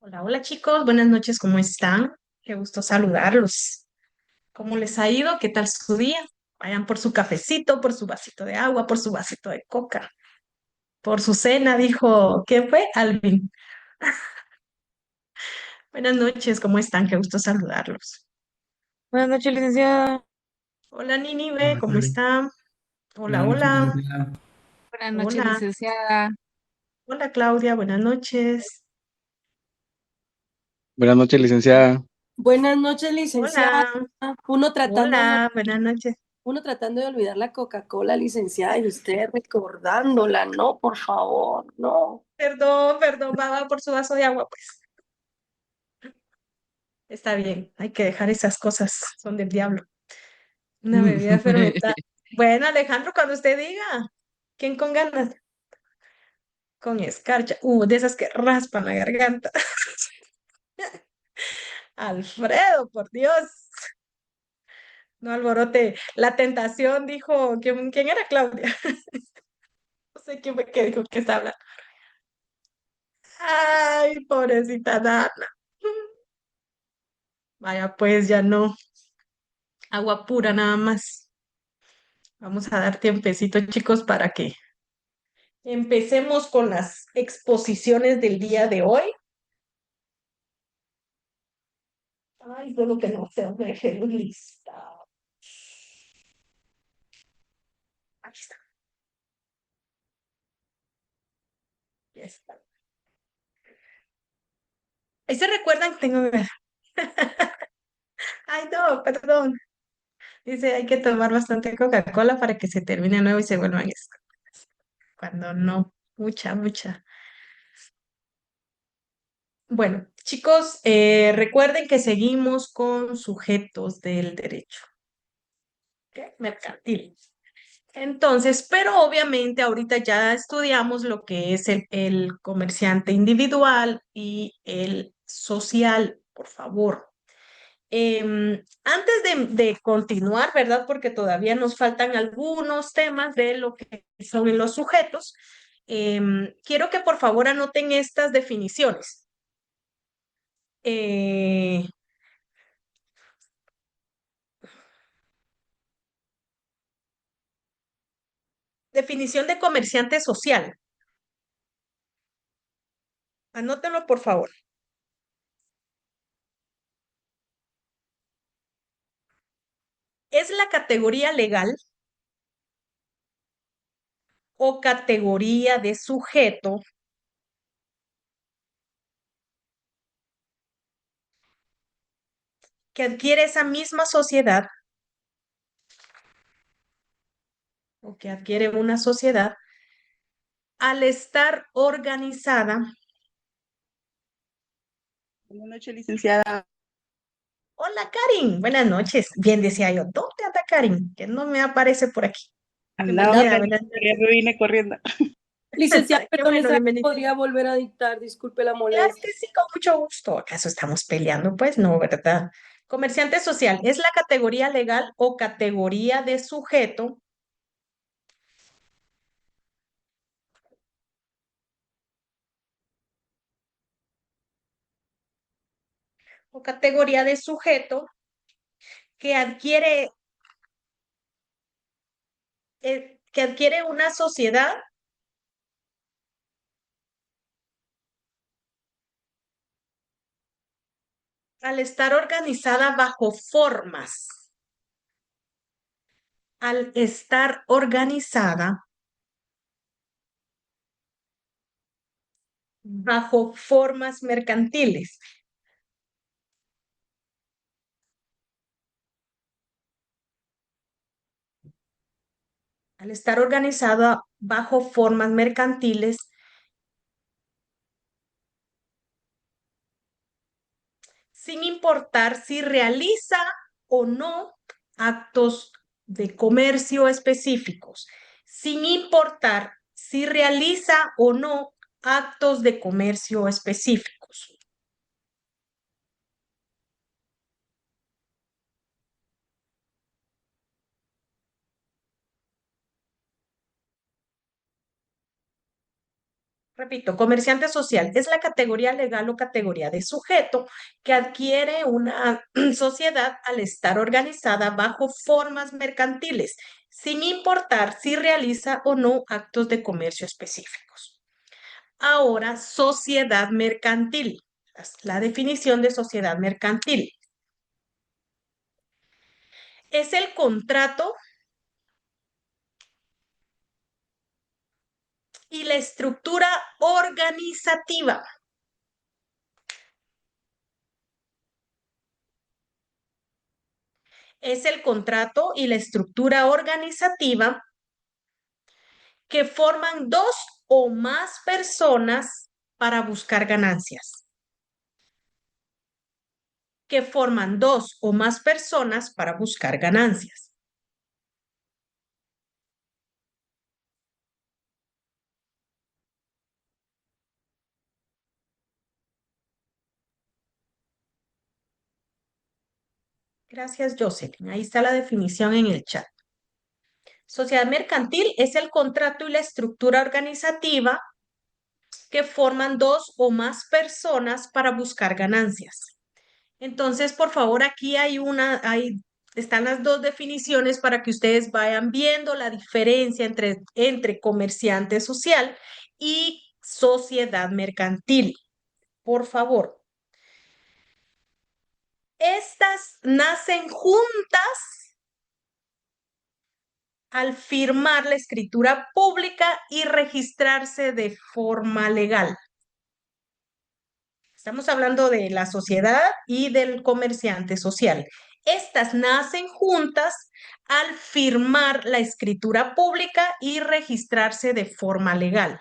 Hola, hola chicos, buenas noches, ¿cómo están? Qué gusto saludarlos. ¿Cómo les ha ido? ¿Qué tal su día? Vayan por su cafecito, por su vasito de agua, por su vasito de coca, por su cena, dijo, ¿quién fue? Alvin. Buenas noches, ¿cómo están? Qué gusto saludarlos. Buenas noches, licenciada. Hola Ninive, Buenas ¿cómo noches, están? Hola, buenas noches, hola, licenciada. Buenas noches, hola, licenciada. hola Claudia, buenas noches. Buenas noches, licenciada. Buenas noches, licenciada. Hola, Uno tratando de, hola, buenas noches. uno tratando de olvidar la Coca-Cola, licenciada, y usted recordándola. No, por favor, no. Perdón, perdón, va por su vaso de agua, pues. Está bien, hay que dejar esas cosas, son del diablo. Una bebida fermentada. Bueno, Alejandro, cuando usted diga, ¿quién con ganas? Con escarcha. De esas que raspan la garganta. Alfredo, por Dios. No alborote. La tentación dijo, ¿quién era Claudia? No sé quién fue que dijo que está hablando. Ay, pobrecita Dana. Vaya, pues ya no. Agua pura nada más. Vamos a dar tiempecito, chicos, para que empecemos con las exposiciones del día de hoy. Ay, solo que no se me dejé lista. Aquí está, ya está. Ahí se recuerdan, tengo que ver. Ay, no, perdón. Dice, hay que tomar bastante Coca-Cola para que se termine de nuevo y se vuelvan esto. Cuando no, mucha, mucha. Bueno, chicos, recuerden que seguimos con sujetos del derecho, ¿ok? Mercantil. Entonces, pero obviamente ahorita ya estudiamos lo que es el comerciante individual y el social, por favor. Antes de continuar, ¿verdad? Porque todavía nos faltan algunos temas de lo que son los sujetos. Quiero que por favor anoten estas definiciones. Eh, Definición de comerciante social. Anótenlo, por favor. Es la categoría legal o categoría de sujeto que adquiere esa misma sociedad o que adquiere una sociedad al estar organizada. Buenas noches, licenciada. Hola, Karin. Buenas noches. Bien, decía yo, ¿dónde anda Karin? Que no me aparece por aquí. Andaba Bienvenida, organizando, buenas ya noches. me vine corriendo. Licenciada, Qué perdón, bueno, esa bienvenida. podría volver a dictar, disculpe la Claro molestia. que sí, con mucho gusto. ¿Acaso estamos peleando? Pues no, ¿verdad? Comerciante social es la categoría legal o categoría de sujeto o categoría de sujeto que adquiere una sociedad al estar organizada al estar organizada bajo formas mercantiles. Al estar organizada bajo formas mercantiles, sin importar si realiza o no actos de comercio específicos, sin importar si realiza o no actos de comercio específicos. Repito, comerciante social es la categoría legal o categoría de sujeto que adquiere una sociedad al estar organizada bajo formas mercantiles, sin importar si realiza o no actos de comercio específicos. Ahora, sociedad mercantil. La definición de sociedad mercantil es el contrato y la estructura organizativa. Es el contrato y la estructura organizativa que forman dos o más personas para buscar ganancias. Que forman dos o más personas para buscar ganancias. Gracias, Jocelyn. Ahí está la definición en el chat. Sociedad mercantil es el contrato y la estructura organizativa que forman dos o más personas para buscar ganancias. Entonces, por favor, aquí están las dos definiciones para que ustedes vayan viendo la diferencia entre comerciante social y sociedad mercantil. Por favor. Estas nacen juntas al firmar la escritura pública y registrarse de forma legal. Estamos hablando de la sociedad y del comerciante social. Estas nacen juntas al firmar la escritura pública y registrarse de forma legal.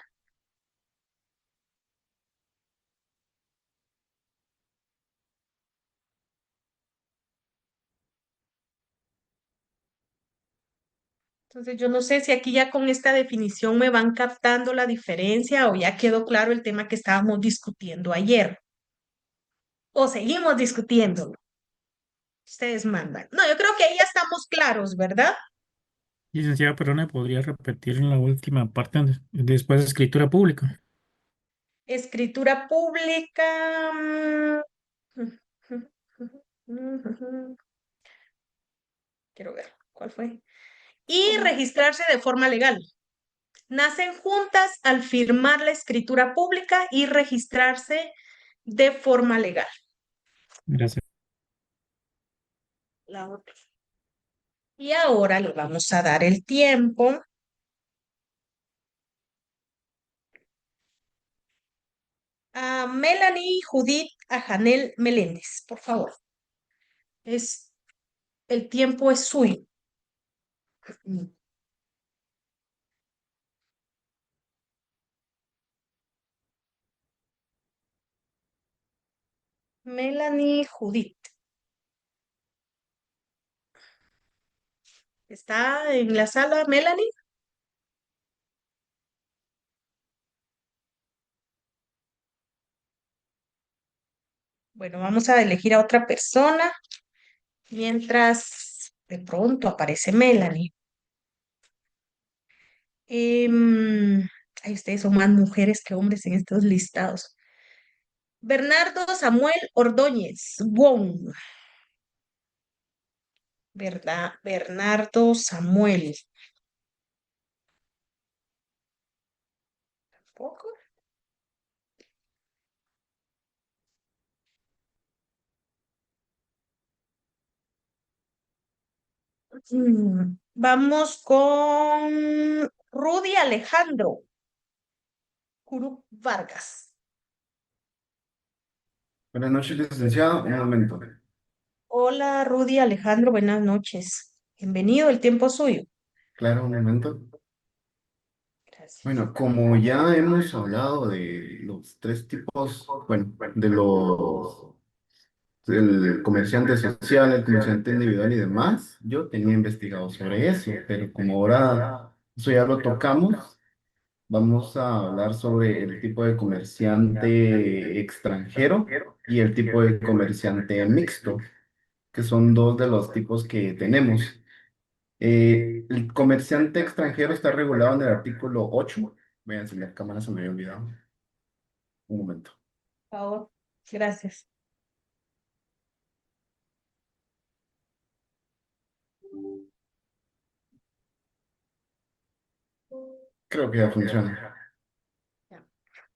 Entonces, yo no sé si aquí ya con esta definición me van captando la diferencia o ya quedó claro el tema que estábamos discutiendo ayer. O seguimos discutiendo. Ustedes mandan. No, yo creo que ahí ya estamos claros, ¿verdad? Licenciada, perdona, ¿podría repetir en la última parte después de escritura pública? Escritura pública. Quiero ver, ¿cuál fue? Y registrarse de forma legal. Nacen juntas al firmar la escritura pública y registrarse de forma legal. Gracias. La otra. Y ahora le vamos a dar el tiempo a Melanie Judith, a Janel Meléndez, por favor. El tiempo es suyo. Melanie Judith. ¿Está en la sala, Melanie? Bueno, vamos a elegir a otra persona mientras de pronto aparece Melanie. Ay, ustedes son más mujeres que hombres en estos listados. Bernardo Samuel Ordóñez, Wong. ¿Verdad? Bernardo Samuel. ¿Tampoco? Vamos con Rudy Alejandro Curup Vargas. Buenas noches, licenciado. Un momento. Hola, Rudy Alejandro, buenas noches. Bienvenido, el tiempo es suyo. Claro, un momento. Gracias. Bueno, como ya hemos hablado de los tres tipos, bueno, de los, el comerciante social, el comerciante individual y demás, yo tenía investigado sobre eso, pero como ahora eso ya lo tocamos, vamos a hablar sobre el tipo de comerciante extranjero y el tipo de comerciante mixto, que son dos de los tipos que tenemos. El comerciante extranjero está regulado en el artículo 8. Voy a enseñar cámara, se me había olvidado. Un momento. Por favor. Gracias. Creo que ya funciona.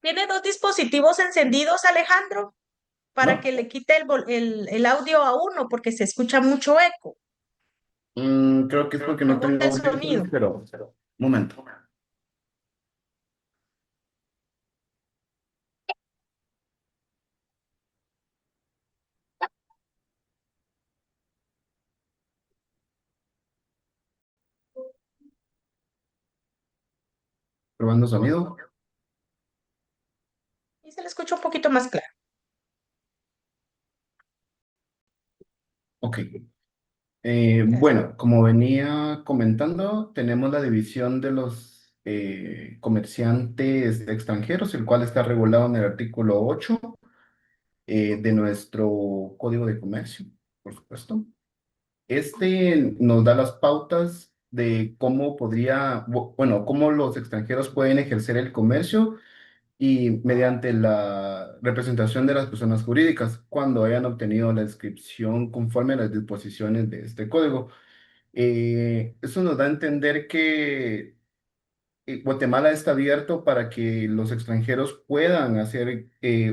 ¿Tiene dos dispositivos encendidos, Alejandro? Para ¿No? que le quite el audio a uno, porque se escucha mucho eco. Creo que es porque no tengo El audífonos, sonido. pero un momento. Probando sonido. Y se le escucha un poquito más claro. Ok. Gracias. Bueno, como venía comentando, tenemos la división de los comerciantes extranjeros, el cual está regulado en el artículo 8 de nuestro Código de Comercio, por supuesto. Este nos da las pautas de cómo bueno, cómo los extranjeros pueden ejercer el comercio y mediante la representación de las personas jurídicas cuando hayan obtenido la inscripción conforme a las disposiciones de este código. Eso nos da a entender que Guatemala está abierto para que los extranjeros puedan hacer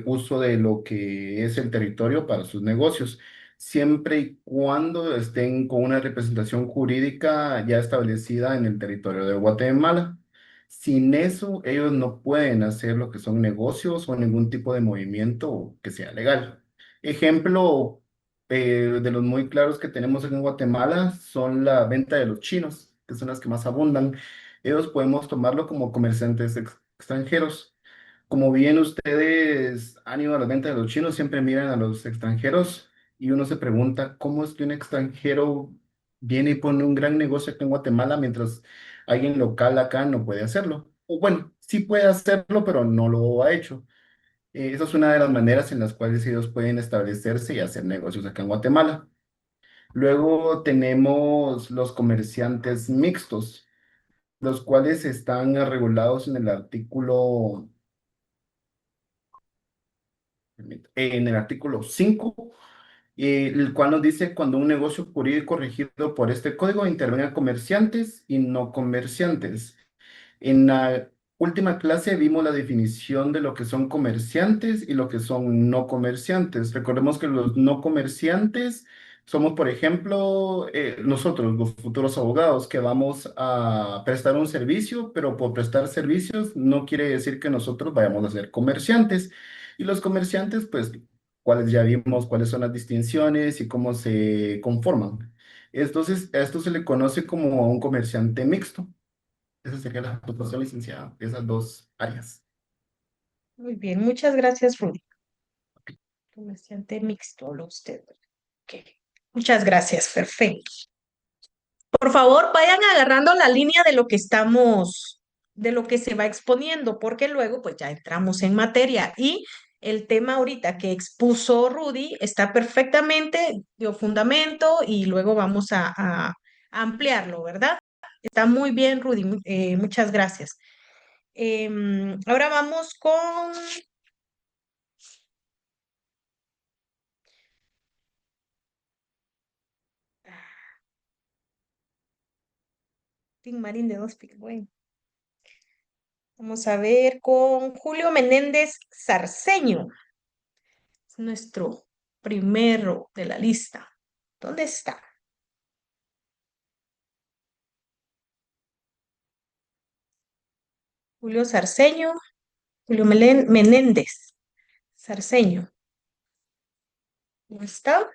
uso de lo que es el territorio para sus negocios, siempre y cuando estén con una representación jurídica ya establecida en el territorio de Guatemala. Sin eso, ellos no pueden hacer lo que son negocios o ningún tipo de movimiento que sea legal. Ejemplo de los muy claros que tenemos en Guatemala son la venta de los chinos, que son las que más abundan. Ellos podemos tomarlo como comerciantes extranjeros. Como bien ustedes han ido a la venta de los chinos, siempre miran a los extranjeros y uno se pregunta cómo es que un extranjero viene y pone un gran negocio aquí en Guatemala mientras alguien local acá no puede hacerlo. O bueno, sí puede hacerlo, pero no lo ha hecho. Esa es una de las maneras en las cuales ellos pueden establecerse y hacer negocios acá en Guatemala. Luego tenemos los comerciantes mixtos, los cuales están regulados en el artículo, en el artículo 5, el cual nos dice cuando un negocio jurídico regido por este código intervengan comerciantes y no comerciantes. En la última clase vimos la definición de lo que son comerciantes y lo que son no comerciantes. Recordemos que los no comerciantes somos, por ejemplo, nosotros, los futuros abogados, que vamos a prestar un servicio, pero por prestar servicios no quiere decir que nosotros vayamos a ser comerciantes. Y los comerciantes, pues, cuáles ya vimos cuáles son las distinciones y cómo se conforman. Entonces, a esto se le conoce como un comerciante mixto. Esa sería la profesión licenciada de esas dos áreas. Muy bien, muchas gracias, Rudy. Comerciante mixto, habla usted. Ok. Muchas gracias, perfecto. Por favor, vayan agarrando la línea de lo que estamos, de lo que se va exponiendo, porque luego pues ya entramos en materia y el tema ahorita que expuso Rudy está perfectamente, dio fundamento y luego vamos a ampliarlo, ¿verdad? Está muy bien, Rudy, muchas gracias. Ahora vamos con Tim Marín de Dos Picos. Bueno, vamos a ver con Julio Menéndez Sarceño. Es nuestro primero de la lista. ¿Dónde está? Julio Sarceño, Julio Menéndez Sarceño. ¿Dónde está?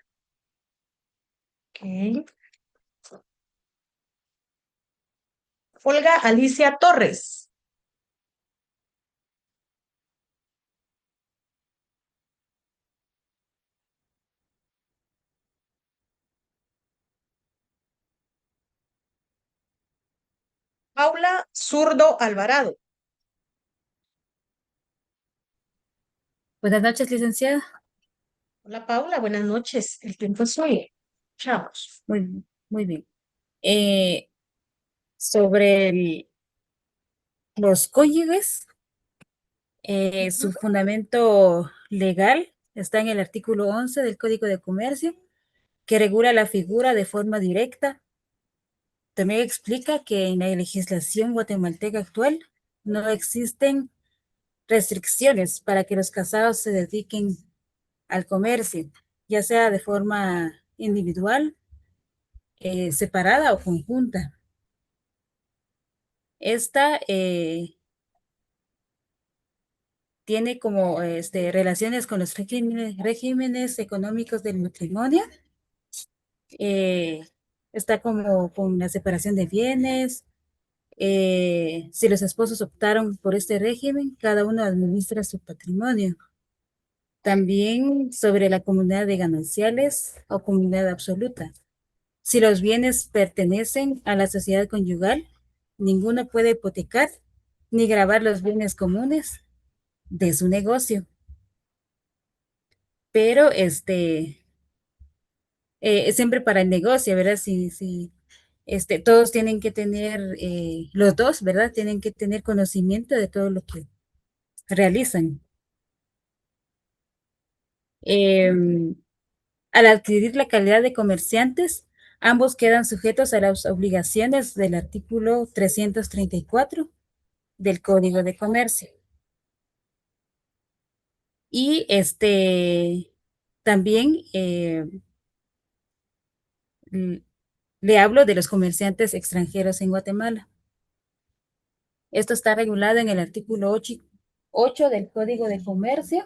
Ok. Olga Alicia Torres. Paula Zurdo Alvarado. Buenas noches, licenciada. Hola Paula, buenas noches. El tiempo es suyo. Chamos. Muy bien. Eh, sobre los cónyuges, Su fundamento legal está en el artículo 11 del Código de Comercio, que regula la figura de forma directa. También explica que en la legislación guatemalteca actual no existen restricciones para que los casados se dediquen al comercio, ya sea de forma individual, separada o conjunta. Esta tiene como relaciones con los regímenes económicos del matrimonio. Está como con la separación de bienes. Si los esposos optaron por este régimen, cada uno administra su patrimonio. También sobre la comunidad de gananciales o comunidad absoluta. Si los bienes pertenecen a la sociedad conyugal, ninguno puede hipotecar ni gravar los bienes comunes de su negocio. Pero siempre para el negocio, ¿verdad? Si todos tienen que tener, los dos, ¿verdad? Tienen que tener conocimiento de todo lo que realizan. Al adquirir la calidad de comerciantes, ambos quedan sujetos a las obligaciones del artículo 334 del Código de Comercio. Y también le hablo de los comerciantes extranjeros en Guatemala. Esto está regulado en el artículo 8 del Código de Comercio,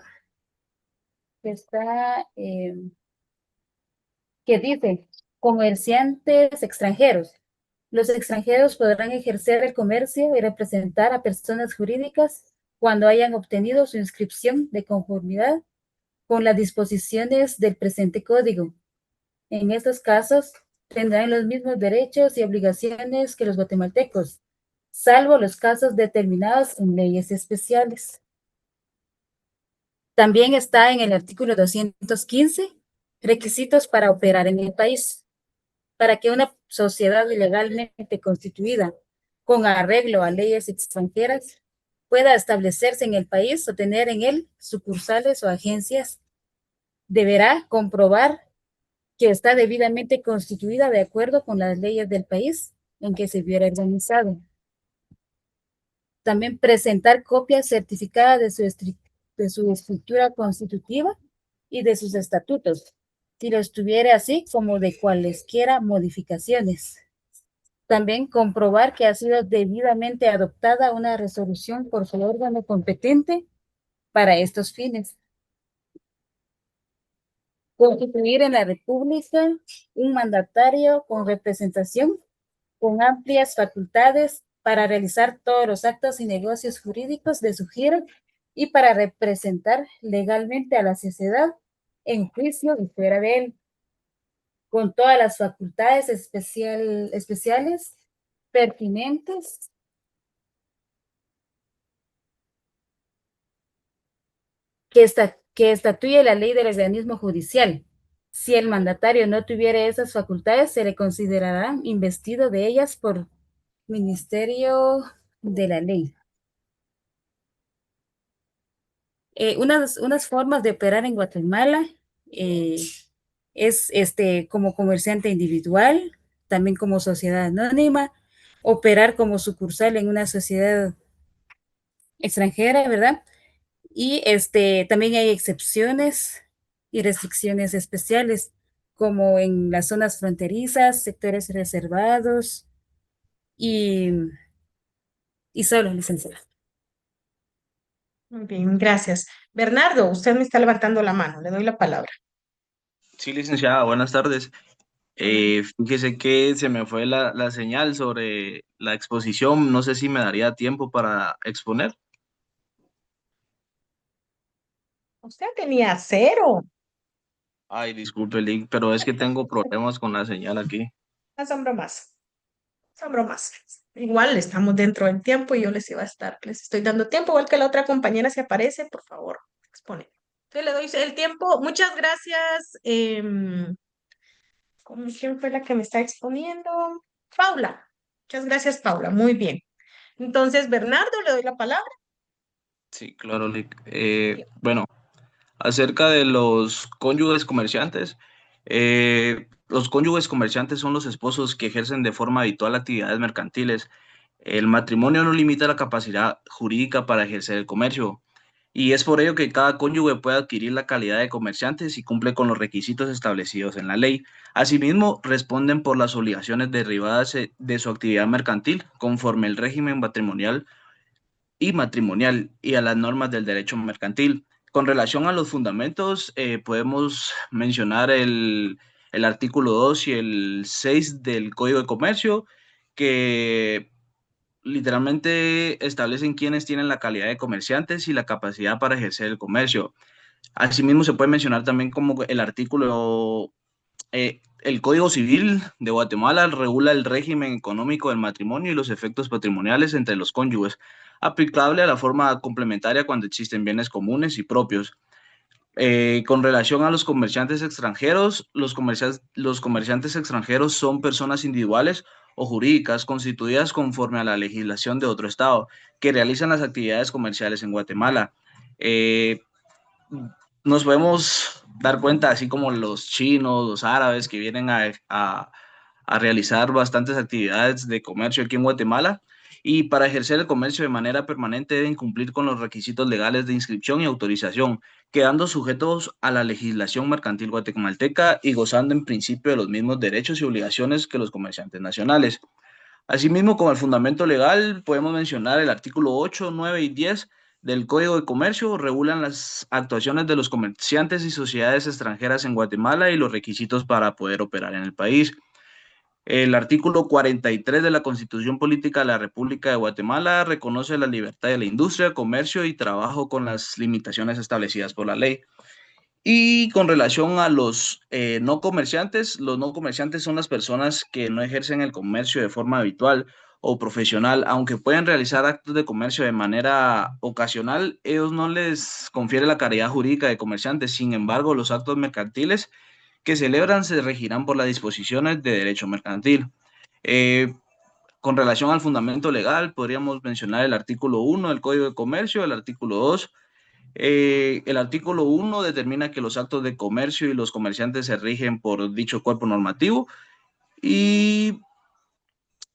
que está, que dice, comerciantes extranjeros. Los extranjeros podrán ejercer el comercio y representar a personas jurídicas cuando hayan obtenido su inscripción de conformidad con las disposiciones del presente código. En estos casos, tendrán los mismos derechos y obligaciones que los guatemaltecos, salvo los casos determinados en leyes especiales. También está en el artículo 215, requisitos para operar en el país. Para que una sociedad legalmente constituida, con arreglo a leyes extranjeras, pueda establecerse en el país o tener en él sucursales o agencias, deberá comprobar que está debidamente constituida de acuerdo con las leyes del país en que se hubiera organizado. También presentar copia certificada de su estructura constitutiva y de sus estatutos, si lo estuviera así como de cualesquiera modificaciones. También comprobar que ha sido debidamente adoptada una resolución por su órgano competente para estos fines. Constituir en la República un mandatario con representación, con amplias facultades para realizar todos los actos y negocios jurídicos de su giro y para representar legalmente a la sociedad en juicio y fuera de él, con todas las facultades especiales pertinentes que estatúe la ley del organismo judicial. Si el mandatario no tuviera esas facultades, se le considerará investido de ellas por Ministerio de la Ley. Unas formas de operar en Guatemala es como comerciante individual, también como sociedad anónima, operar como sucursal en una sociedad extranjera, ¿verdad? Y también hay excepciones y restricciones especiales, como en las zonas fronterizas, sectores reservados y, y solo, licenciada. Muy bien, gracias. Bernardo, usted me está levantando la mano, le doy la palabra. Sí, licenciada, buenas tardes. Fíjese que se me fue la señal sobre la exposición. No sé si me daría tiempo para exponer. Usted tenía cero. Ay, disculpe, Link, pero es que tengo problemas con la señal aquí. No son bromas. Son bromas. Igual estamos dentro del tiempo y yo les estoy dando tiempo, igual que la otra compañera si aparece, por favor, expone. Entonces le doy el tiempo. Muchas gracias. ¿Quién fue la que me está exponiendo? Paula. Muchas gracias, Paula. Muy bien. Entonces, Bernardo, le doy la palabra. Sí, claro, Lick. Bueno, acerca de los cónyuges comerciantes, los cónyuges comerciantes son los esposos que ejercen de forma habitual actividades mercantiles. El matrimonio no limita la capacidad jurídica para ejercer el comercio, y es por ello que cada cónyuge puede adquirir la calidad de comerciante si cumple con los requisitos establecidos en la ley. Asimismo, responden por las obligaciones derivadas de su actividad mercantil conforme el régimen patrimonial y matrimonial y a las normas del derecho mercantil. Con relación a los fundamentos, podemos mencionar el artículo 2 y el 6 del Código de Comercio, que literalmente establecen quiénes tienen la calidad de comerciantes y la capacidad para ejercer el comercio. Asimismo, se puede mencionar también como el artículo, el Código Civil de Guatemala regula el régimen económico del matrimonio y los efectos patrimoniales entre los cónyuges, aplicable a la forma complementaria cuando existen bienes comunes y propios. Con relación a los comerciantes extranjeros, los comerciantes extranjeros son personas individuales o jurídicas constituidas conforme a la legislación de otro estado que realizan las actividades comerciales en Guatemala. Eh, Nos podemos dar cuenta, así como los chinos, los árabes que vienen a realizar bastantes actividades de comercio aquí en Guatemala, y para ejercer el comercio de manera permanente deben cumplir con los requisitos legales de inscripción y autorización, quedando sujetos a la legislación mercantil guatemalteca y gozando en principio de los mismos derechos y obligaciones que los comerciantes nacionales. Asimismo, como el fundamento legal, podemos mencionar el artículo 8, 9 y 10 del Código de Comercio, regulan las actuaciones de los comerciantes y sociedades extranjeras en Guatemala y los requisitos para poder operar en el país. El artículo 43 de la Constitución Política de la República de Guatemala reconoce la libertad de la industria, comercio y trabajo con las limitaciones establecidas por la ley. Y con relación a los no comerciantes son las personas que no ejercen el comercio de forma habitual o profesional, aunque pueden realizar actos de comercio de manera ocasional, ellos no les confiere la calidad jurídica de comerciantes. Sin embargo, los actos mercantiles que celebran se regirán por las disposiciones de derecho mercantil. Eh, con relación al fundamento legal, podríamos mencionar el artículo 1 del Código de Comercio, el artículo 2. El artículo 1 determina que los actos de comercio y los comerciantes se rigen por dicho cuerpo normativo. Y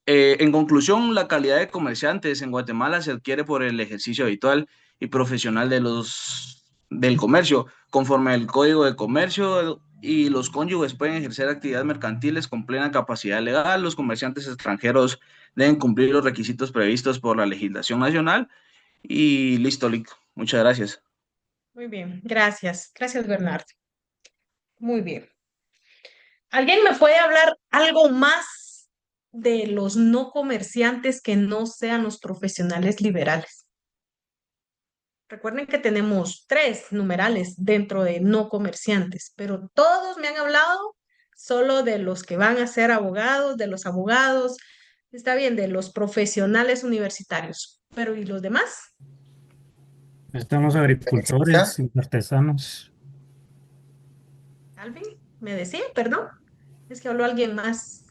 en conclusión, la calidad de comerciantes en Guatemala se adquiere por el ejercicio habitual y profesional del comercio, conforme el Código de Comercio, y los cónyuges pueden ejercer actividades mercantiles con plena capacidad legal. Los comerciantes extranjeros deben cumplir los requisitos previstos por la legislación nacional. Y listo, listo. Muchas gracias. Muy bien, gracias. Gracias, Bernardo. Muy bien. ¿Alguien me puede hablar algo más de los no comerciantes que no sean los profesionales liberales? Recuerden que tenemos 3 numerales dentro de no comerciantes, pero todos me han hablado solo de los que van a ser abogados, de los abogados, está bien, de los profesionales universitarios, pero ¿y los demás? Están los agricultores y artesanos. Alvin, ¿me decía? Perdón, es que habló alguien más.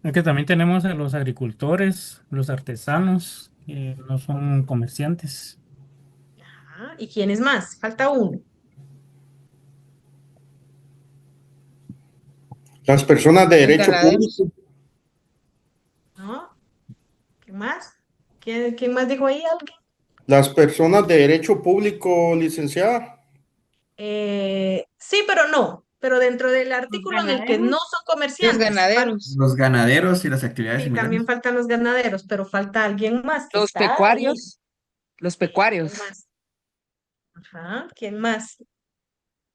Es que también tenemos a los agricultores, los artesanos, que no son comerciantes. Ah, ¿y quién es más? Falta uno, Las personas de Los derecho ganaderos. público, ¿no? ¿Quién más? ¿Quién más dijo ahí? ¿Alguien? las personas de derecho público, licenciada, Sí, pero no. Pero dentro del Los artículo en el que no ganaderos. son Los comerciantes, ganaderos. Los ganaderos y las actividades sí, también similares. faltan los ganaderos, pero falta alguien más que Los está ahí. pecuarios. Los ¿Quién pecuarios. más? Ajá, ¿quién más?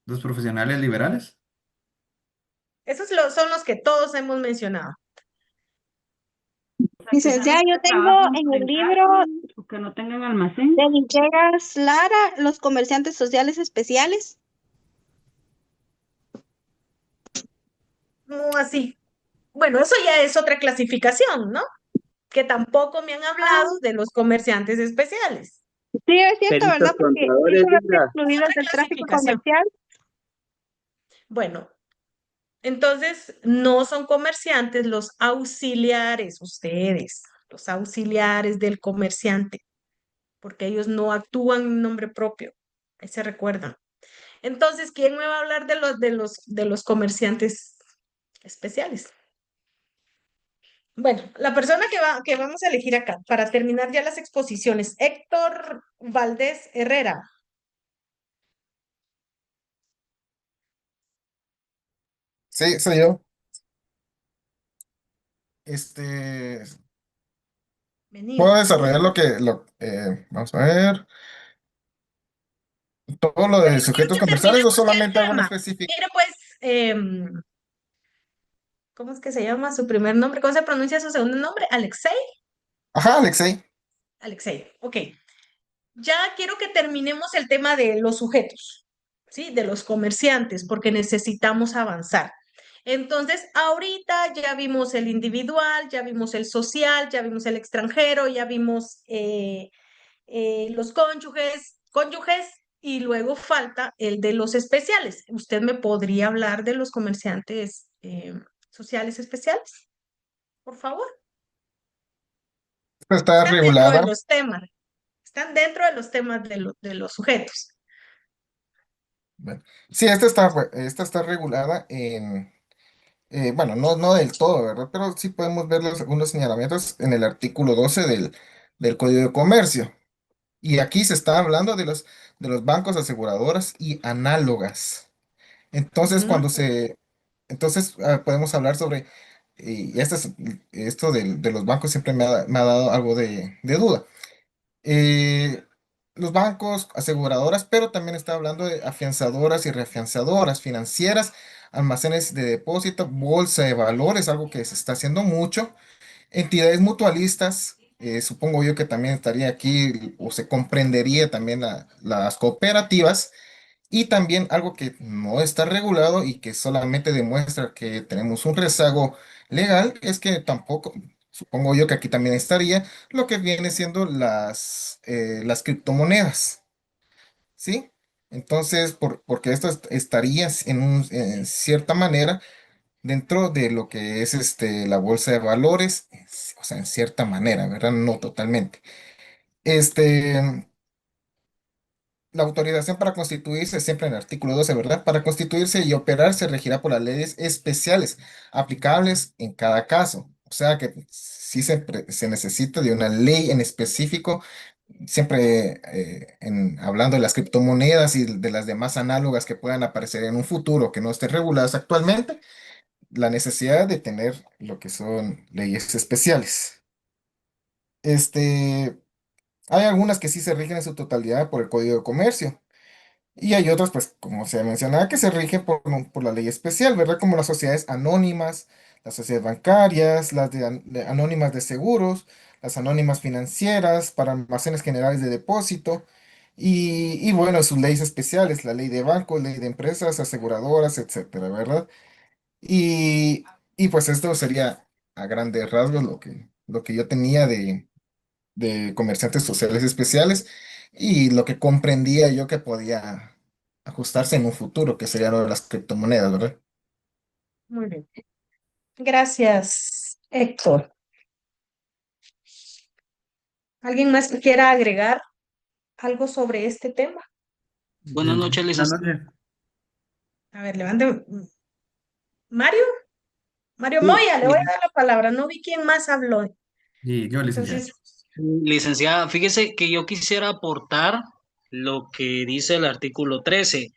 Los profesionales liberales. Esos son los que todos hemos mencionado. Licenciada, yo tengo en el libro Que no tengan almacén. de Villegas Lara los comerciantes sociales especiales. No así. Bueno, eso ya es otra clasificación, ¿no? Que tampoco me han hablado de los comerciantes especiales. Sí, es cierto, ¿verdad? Peritos Porque contadores, dice verse Linda. excluidos Otra del tráfico clasificación. comercial. Bueno, entonces no son comerciantes los auxiliares, ustedes, los auxiliares del comerciante. porque ellos no actúan en nombre propio. Ahí se recuerdan. Entonces, ¿quién me va a hablar de los comerciantes especiales? Bueno, la persona que vamos a elegir acá para terminar ya las exposiciones, Héctor Valdés Herrera. Sí, soy yo. Este, puedo Venido. desarrollar vamos a ver, todo lo de Pero quiero sujetos que comerciales o terminemos ya solamente el algo en tema. específico. Mira, pues, ¿cómo es que se llama su primer nombre? ¿Cómo se pronuncia su segundo nombre? Alexei. Ajá, Alexei. Alexei, ok. Ya quiero que terminemos el tema de los sujetos, ¿sí? De los comerciantes, porque necesitamos avanzar. Entonces, ahorita ya vimos el individual, ya vimos el social, ya vimos el extranjero, ya vimos los cónyuges, y luego falta el de los especiales. ¿Usted me podría hablar de los comerciantes sociales especiales, por favor? Esta está Están dentro de regulada. los temas, están dentro de los temas de los sujetos. Bueno, sí, esta está regulada en, bueno, no del todo, ¿verdad? Pero sí podemos ver algunos señalamientos en el artículo 12 del Código de Comercio. Y aquí se está hablando de los bancos, aseguradoras y análogas. Entonces, Ujú. podemos hablar sobre, y esto de los bancos siempre me ha dado algo de duda. Eh, los bancos, aseguradoras, pero también está hablando de afianzadoras y reafianzadoras financieras, almacenes de depósito, bolsa de valores, algo que se está haciendo mucho, entidades mutualistas. Supongo yo que también estaría aquí o se comprendería también las cooperativas, y también algo que no está regulado y que solamente demuestra que tenemos un rezago legal es que tampoco, supongo yo que aquí también estaría lo que viene siendo las criptomonedas, ¿sí? Entonces, porque esto estaría en cierta manera dentro de lo que es la bolsa de valores, o sea, en cierta manera, ¿verdad? No totalmente. Este, La autorización para constituirse, siempre en el artículo 12, ¿verdad? Para constituirse y operar se regirá por las leyes especiales aplicables en cada caso. O sea que sí se necesita de una ley en específico, siempre hablando de las criptomonedas y de las demás análogas que puedan aparecer en un futuro que no estén reguladas actualmente, la necesidad de tener lo que son leyes especiales. Este, Hay algunas que sí se rigen en su totalidad por el Código de Comercio. Y hay otras, pues, como se mencionaba, que se rigen por la ley especial, ¿verdad? Como las sociedades anónimas, las sociedades bancarias, las anónimas de seguros, las anónimas financieras, para almacenes generales de depósito, y bueno, sus leyes especiales, la ley de bancos, ley de empresas, aseguradoras, etcétera, ¿verdad? Y, y pues esto sería a grandes rasgos lo que yo tenía de comerciantes sociales especiales y lo que comprendía yo que podía ajustarse en un futuro, que sería lo de las criptomonedas, ¿verdad? Muy bien. Gracias, Héctor. ¿Alguien más que quiera agregar algo sobre este tema? Buenas noches, Buenas licenciado. noches. A ver, levante. Mario, Mario Sí, Moya, le voy a dar la palabra. No vi quién más habló. y yo, licenciado. Entonces, Licenciada, fíjese que yo quisiera aportar lo que dice el artículo 13,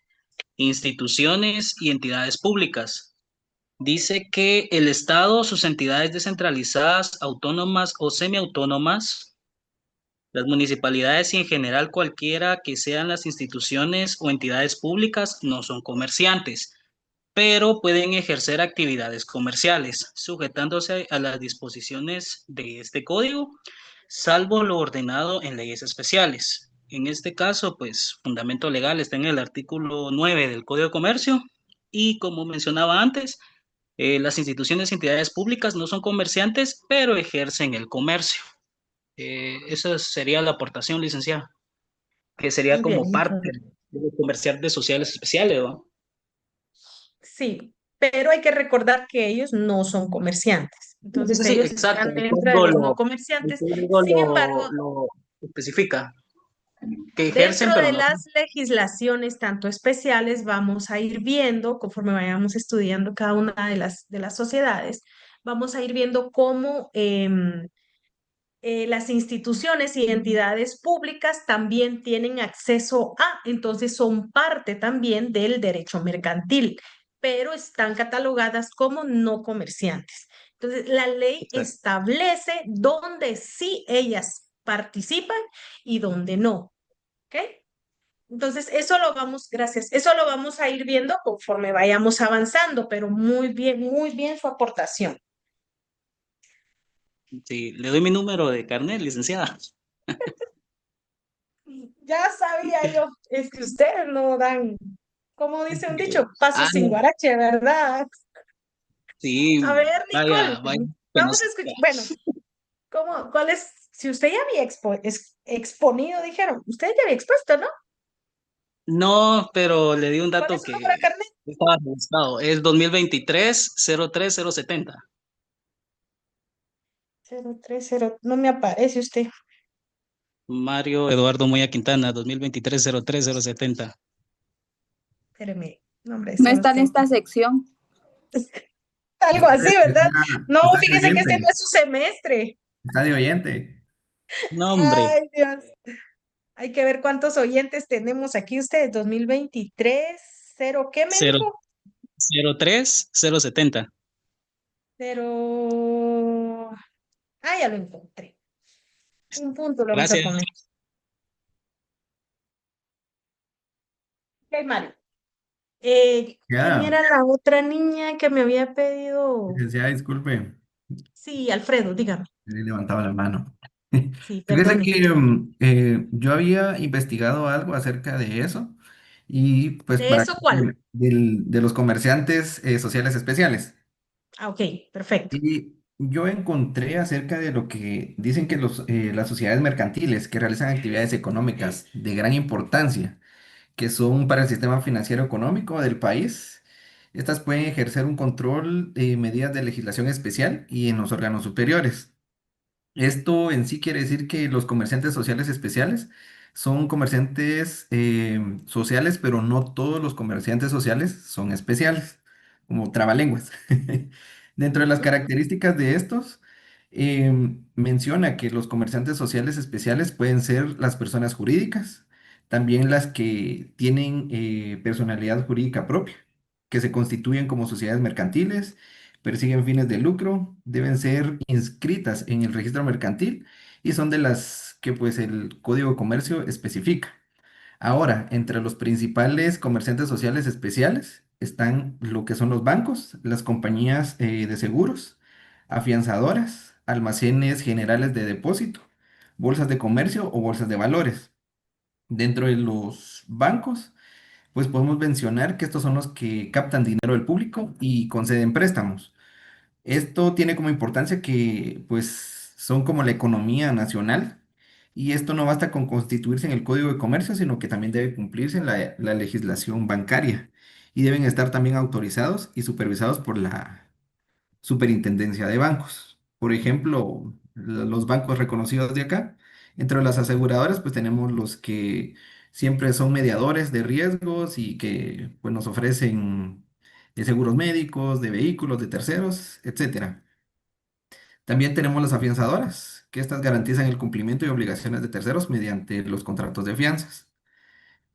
instituciones y entidades públicas. Dice que el Estado, sus entidades descentralizadas, autónomas o semiautónomas, las municipalidades y en general cualquiera que sean las instituciones o entidades públicas, no son comerciantes, pero pueden ejercer actividades comerciales, sujetándose a las disposiciones de este código, salvo lo ordenado en leyes especiales. En este caso, pues, fundamento legal está en el artículo 9 del Código de Comercio y como mencionaba antes, las instituciones y entidades públicas no son comerciantes, pero ejercen el comercio. Esa sería la aportación, licenciada, que sería muy bien, como muchas parte gracias. de los comerciantes sociales especiales, ¿no? Sí, pero hay que recordar que ellos no son comerciantes. Sí, Entonces, sí, ellos exacto. están dentro de los no El comerciantes. código Sin embargo, lo especifica. que ejercen, Dentro pero de no. las legislaciones, tanto especiales, vamos a ir viendo, conforme vayamos estudiando cada una de las sociedades, vamos a ir viendo cómo las instituciones y entidades públicas también tienen acceso a, entonces son parte también del derecho mercantil, pero están catalogadas como no comerciantes. Entonces, la ley Exacto. establece dónde sí ellas participan y dónde no. ¿Ok? Entonces, eso lo vamos, gracias, eso lo vamos a ir viendo conforme vayamos avanzando, pero muy bien su aportación. Sí, le doy mi número de carnet, licenciada. Ya sabía yo, es que ustedes no dan, como dice un dicho, paso Ah, sin guarache, ¿verdad? sí, A ver, Nicole, vaya, vaya, que no vamos sé. a escuchar, bueno, cuál es, si usted ya había exponido, dijeron, usted ya había expuesto, ¿no? No, pero le di un ¿Cuál es dato su número de que carnet? estaba registrado. Es 2023-03070. 030, no me aparece usted. Mario Eduardo Moya Quintana, 2023-03070. Espéreme, nombre, No está en esta sección. algo así, ¿verdad? No, Está de fíjese que este no oyente. es su semestre. Está de oyente. No, hombre. Ay, Dios. Hay que ver cuántos oyentes tenemos aquí ustedes. 2023, ¿cero qué me 0, dijo? 03070. Cero. Ah, ya lo encontré. Un punto lo vamos a Gracias. poner. Ok, Mario. ¿Quién Ya, era la otra niña que me había pedido? licenciada, disculpe, Sí, Alfredo, dígame. le levantaba la mano. Sí, Fíjese perdone. que yo había investigado algo acerca de eso y pues ¿De para eso cuál? de los comerciantes sociales especiales. Ah, ok, perfecto. Y yo encontré acerca de lo que dicen que las sociedades mercantiles que realizan actividades económicas de gran importancia, que son para el sistema financiero económico del país, estas pueden ejercer un control de medidas de legislación especial y en los órganos superiores. Esto en sí quiere decir que los comerciantes sociales especiales son comerciantes sociales, pero no todos los comerciantes sociales son especiales, como trabalenguas. Dentro de las características de estos, menciona que los comerciantes sociales especiales pueden ser las personas jurídicas, también las que tienen personalidad jurídica propia, que se constituyen como sociedades mercantiles, persiguen fines de lucro, deben ser inscritas en el registro mercantil y son de las que pues el Código de Comercio especifica. Ahora, entre los principales comerciantes sociales especiales están lo que son los bancos, las compañías de seguros, afianzadoras, almacenes generales de depósito, bolsas de comercio o bolsas de valores. Dentro de los bancos, pues podemos mencionar que estos son los que captan dinero del público y conceden préstamos. Esto tiene como importancia que, pues, son como la economía nacional y esto no basta con constituirse en el Código de Comercio, sino que también debe cumplirse en la legislación bancaria y deben estar también autorizados y supervisados por la Superintendencia de Bancos. Por ejemplo, los bancos reconocidos de acá, entre las aseguradoras, pues tenemos los que siempre son mediadores de riesgos y que pues, nos ofrecen seguros médicos, de vehículos, de terceros, etcétera. También tenemos las afianzadoras, que estas garantizan el cumplimiento de obligaciones de terceros mediante los contratos de fianzas.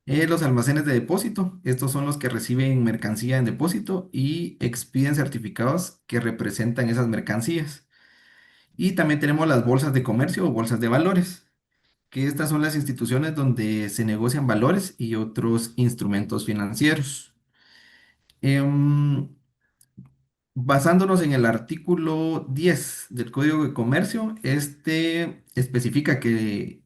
Los almacenes de depósito, estos son los que reciben mercancía en depósito y expiden certificados que representan esas mercancías. Y también tenemos las bolsas de comercio o bolsas de valores, que estas son las instituciones donde se negocian valores y otros instrumentos financieros. Em, Basándonos en el artículo 10 del Código de Comercio, este especifica que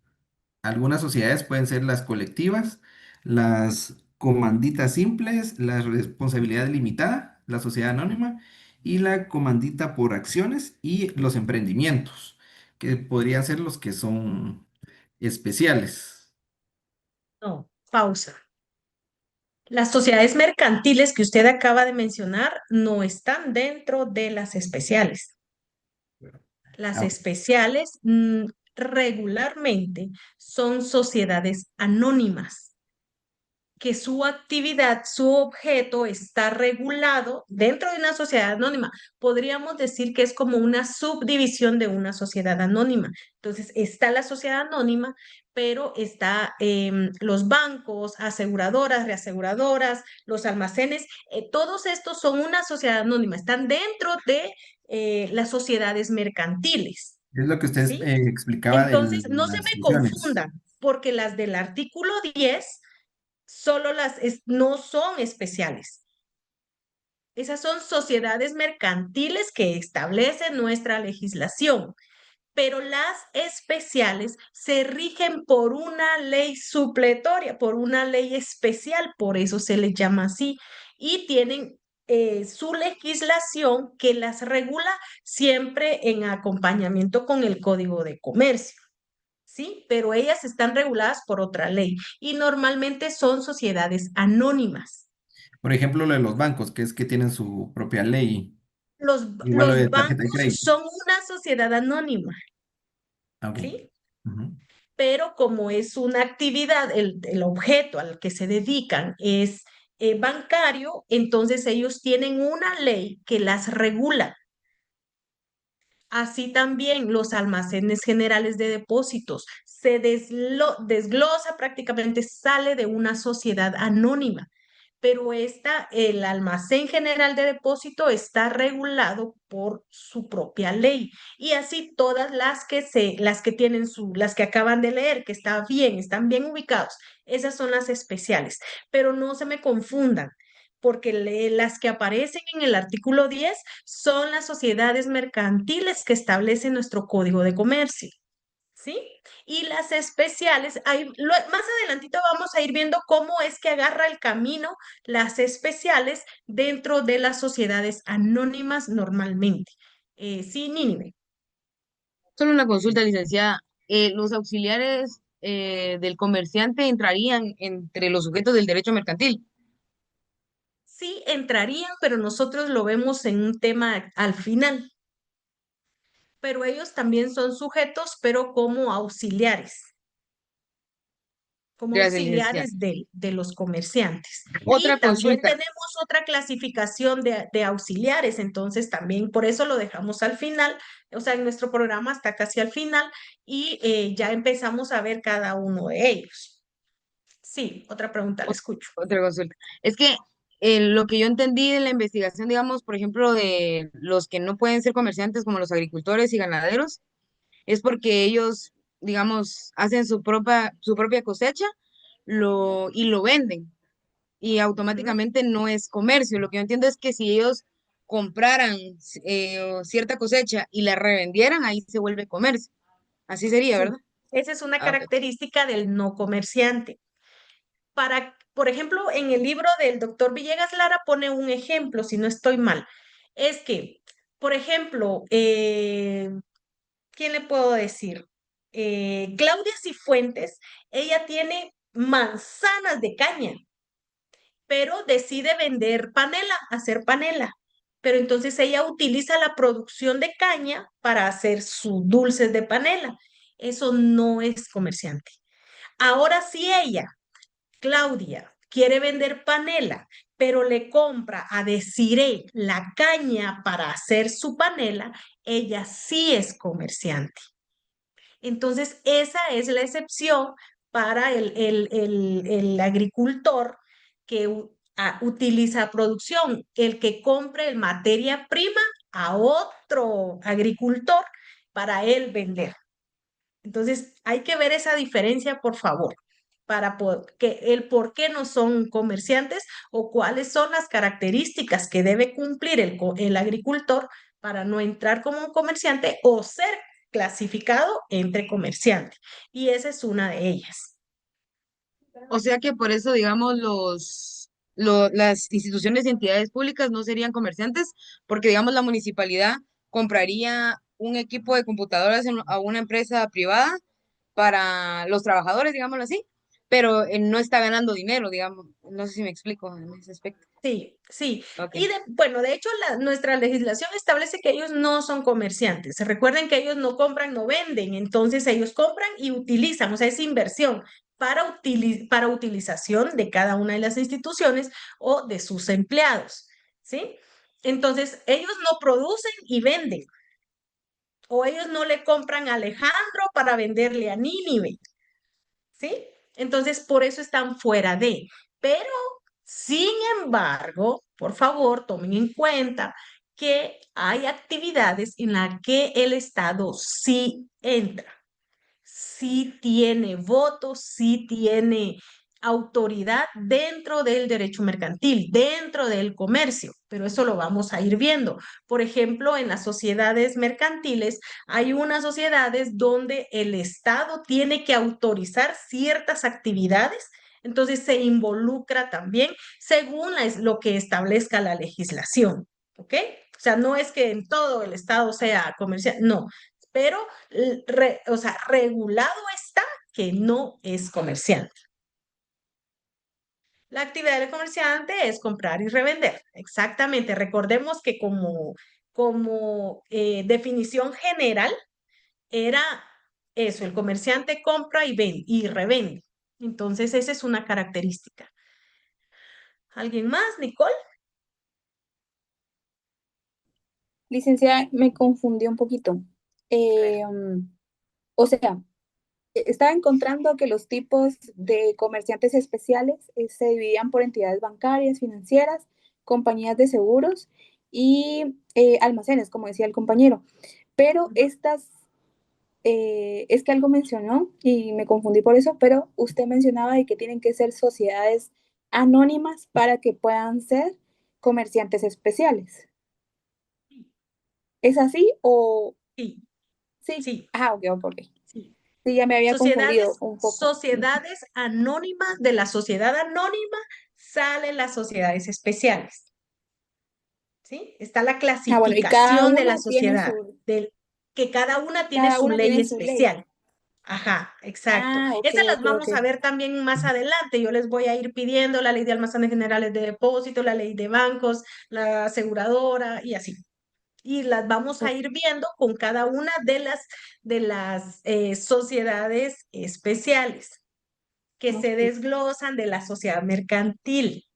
algunas sociedades pueden ser las colectivas, las comanditas simples, la responsabilidad limitada, la sociedad anónima y la comandita por acciones y los emprendimientos, que podrían ser los que son especiales. No, pausa. Las sociedades mercantiles que usted acaba de mencionar no están dentro de las especiales. Las Ah, especiales, regularmente son sociedades anónimas, que su actividad, su objeto está regulado dentro de una sociedad anónima. Podríamos decir que es como una subdivisión de una sociedad anónima. Entonces, está la sociedad anónima, pero está los bancos, aseguradoras, reaseguradoras, los almacenes, todos estos son una sociedad anónima, están dentro de las sociedades mercantiles. Es lo que usted ¿Sí? explicaba de Entonces, no se las me fusiones. confundan, porque las del artículo 10 solo no son especiales. Esas son sociedades mercantiles que establece nuestra legislación, pero las especiales se rigen por una ley supletoria, por una ley especial, por eso se les llama así, y tienen su legislación que las regula siempre en acompañamiento con el Código de Comercio. ¿Sí? Pero ellas están reguladas por otra ley y normalmente son sociedades anónimas. Por ejemplo, lo de los bancos, que es que tienen su propia ley. Los, Igual lo los de tarjeta de bancos crédito. son una sociedad anónima, Ah, ok. ¿sí? Ujú. Pero como es una actividad, el objeto al que se dedican es bancario, entonces ellos tienen una ley que las regula. Así también los almacenes generales de depósitos se desglosa prácticamente, sale de una sociedad anónima, pero el almacén general de depósito está regulado por su propia ley. Y así todas las que tienen las que acaban de leer, que están bien ubicados, esas son las especiales. Pero no se me confundan, porque las que aparecen en el artículo 10 son las sociedades mercantiles que establece nuestro Código de Comercio, ¿sí? Y las especiales, más adelantito vamos a ir viendo cómo es que agarra el camino las especiales dentro de las sociedades anónimas normalmente. Sí, Nínive. Solo una consulta, licenciada. ¿Los auxiliares del comerciante entrarían entre los sujetos del derecho mercantil? Sí, entrarían, pero nosotros lo vemos en un tema al final. Pero ellos también son sujetos, pero como Gracias, licenciada. auxiliares de los comerciantes. Otra Y también consulta. tenemos otra clasificación de auxiliares, entonces también por eso lo dejamos al final, o sea, en nuestro programa está casi al final y ya empezamos a ver cada uno de ellos. Sí, otra pregunta, la escucho. Otra consulta. Es que lo que yo entendí de la investigación, digamos, por ejemplo, de los que no pueden ser comerciantes como los agricultores y ganaderos, es porque ellos, digamos, hacen su propia cosecha y lo venden y Ujú. automáticamente no es comercio. Lo que yo entiendo es que si ellos compraran cierta cosecha y la revendieran, ahí se vuelve comercio. Así sería, Sí, ¿verdad? esa es una Ah, ok. característica del no comerciante. Por ejemplo, en el libro del doctor Villegas Lara pone un ejemplo, si no estoy mal. Es que, por ejemplo, ¿quién le puedo decir? Claudia Cifuentes, ella tiene manzanas de caña, pero decide vender panela, hacer panela. Pero entonces ella utiliza la producción de caña para hacer sus dulces de panela. Eso no es comerciante. Ahora si ella, Claudia, quiere vender panela, pero le compra a Desiree la caña para hacer su panela, ella sí es comerciante. Entonces, esa es la excepción para el agricultor que utiliza producción, el que compre el materia prima a otro agricultor para él vender. Entonces, hay que ver esa diferencia, por favor, para el por qué no son comerciantes o cuáles son las características que debe cumplir el agricultor para no entrar como un comerciante o ser clasificado entre comerciante. Y esa es una de ellas. O sea que por eso, digamos, las instituciones y entidades públicas no serían comerciantes, porque, digamos, la municipalidad compraría un equipo de computadoras a una empresa privada para los trabajadores, digámoslo así, pero no está ganando dinero, digamos. No sé si me explico en ese aspecto. Sí, sí. Ok. Y bueno, de hecho, nuestra legislación establece que ellos no son comerciantes. Recuerden que ellos no compran, no venden. Entonces, ellos compran y utilizan, o sea, es inversión para utilización de cada una de las instituciones o de sus empleados, ¿sí? Entonces, ellos no producen y venden. O ellos no le compran a Alejandro para venderle a Nínive, ¿sí? Entonces, por eso están fuera de. Pero, sin embargo, por favor, tomen en cuenta que hay actividades en las que el Estado sí entra, sí tiene voto, sí tiene autoridad dentro del derecho mercantil, dentro del comercio, pero eso lo vamos a ir viendo. Por ejemplo, en las sociedades mercantiles hay unas sociedades donde el Estado tiene que autorizar ciertas actividades, entonces se involucra también según lo que establezca la legislación, ¿ok? O sea, no es que en todo el Estado sea comercial, no, pero o sea, regulado está que no es comerciante. La actividad del comerciante es comprar y revender. Exactamente. Recordemos que como definición general era eso, el comerciante compra y revende. Entonces, esa es una característica. ¿Alguien más, Nicole? Licenciada, me confundió un poquito. A ver. O sea, estaba encontrando que los tipos de comerciantes especiales se dividían por entidades bancarias, financieras, compañías de seguros y almacenes, como decía el compañero. Pero estas, es que algo mencionó y me confundí por eso, pero usted mencionaba de que tienen que ser sociedades anónimas para que puedan ser comerciantes especiales. ¿Es así o Sí, sí? sí, Ah, ok, ok. sí. Sí, ya me había confundido Sociedades, un poco. sociedades anónimas, de la sociedad anónima salen las sociedades especiales, ¿sí? Está la Ah, bueno, y cada clasificación de la una tiene sociedad, que cada cada una una ley tiene su ley. especial. Ajá, exacto. Ah, ok, Esas las ok, vamos a ok. ver también más adelante. Yo les voy a ir pidiendo la ley de almacenes generales de depósito, la ley de bancos, la aseguradora y así. Y las vamos a Ok, ir viendo con cada una de las sociedades especiales que se ok. desglosan de la sociedad mercantil,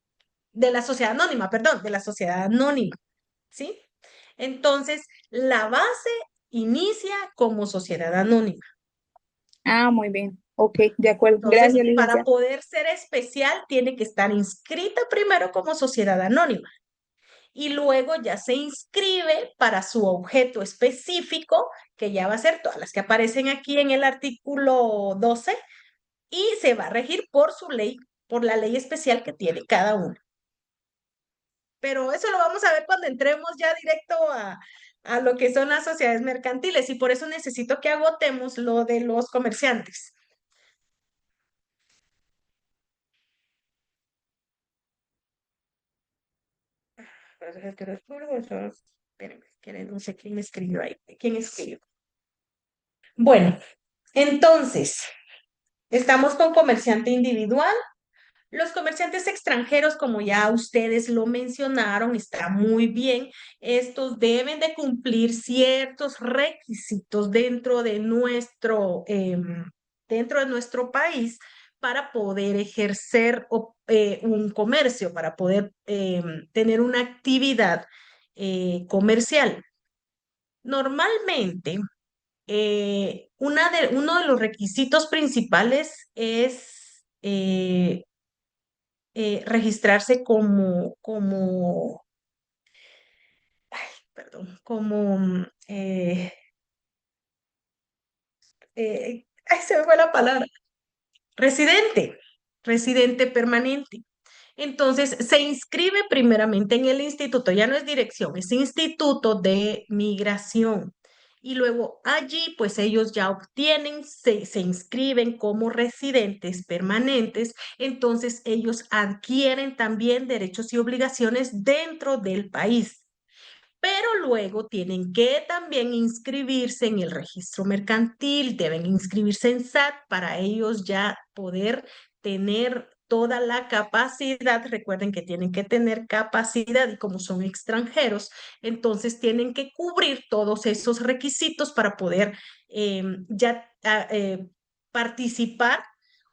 de la sociedad anónima, perdón, de la sociedad anónima, ¿sí? Entonces, la base inicia como sociedad anónima. Ah, muy bien. Ok, de acuerdo. Entonces, Gracias, para licenciada. poder ser especial, tiene que estar inscrita primero como sociedad anónima y luego ya se inscribe para su objeto específico, que ya va a ser todas las que aparecen aquí en el artículo 12, y se va a regir por su ley, por la ley especial que tiene cada uno. Pero eso lo vamos a ver cuando entremos ya directo a lo que son las sociedades mercantiles y por eso necesito que agotemos lo de los comerciantes. Espérenme, que no sé quién escribió ahí. ¿Quién escribió? Bueno, entonces, estamos con comerciante individual. Los comerciantes extranjeros, como ya ustedes lo mencionaron, está muy bien. Estos deben de cumplir ciertos requisitos dentro de nuestro país para poder ejercer un comercio, para poder tener una actividad comercial. Normalmente, uno de los requisitos principales es registrarse perdón, ay, se me fue la palabra, residente, residente permanente. Entonces, se inscribe primeramente en el instituto, ya no es dirección, es Instituto de Migración. Y luego allí, pues ellos ya obtienen, se inscriben como residentes permanentes, entonces ellos adquieren también derechos y obligaciones dentro del país. Pero luego tienen que también inscribirse en el registro mercantil, deben inscribirse en SAT para ellos ya poder tener toda la capacidad. Recuerden que tienen que tener capacidad y como son extranjeros, entonces tienen que cubrir todos esos requisitos para poder participar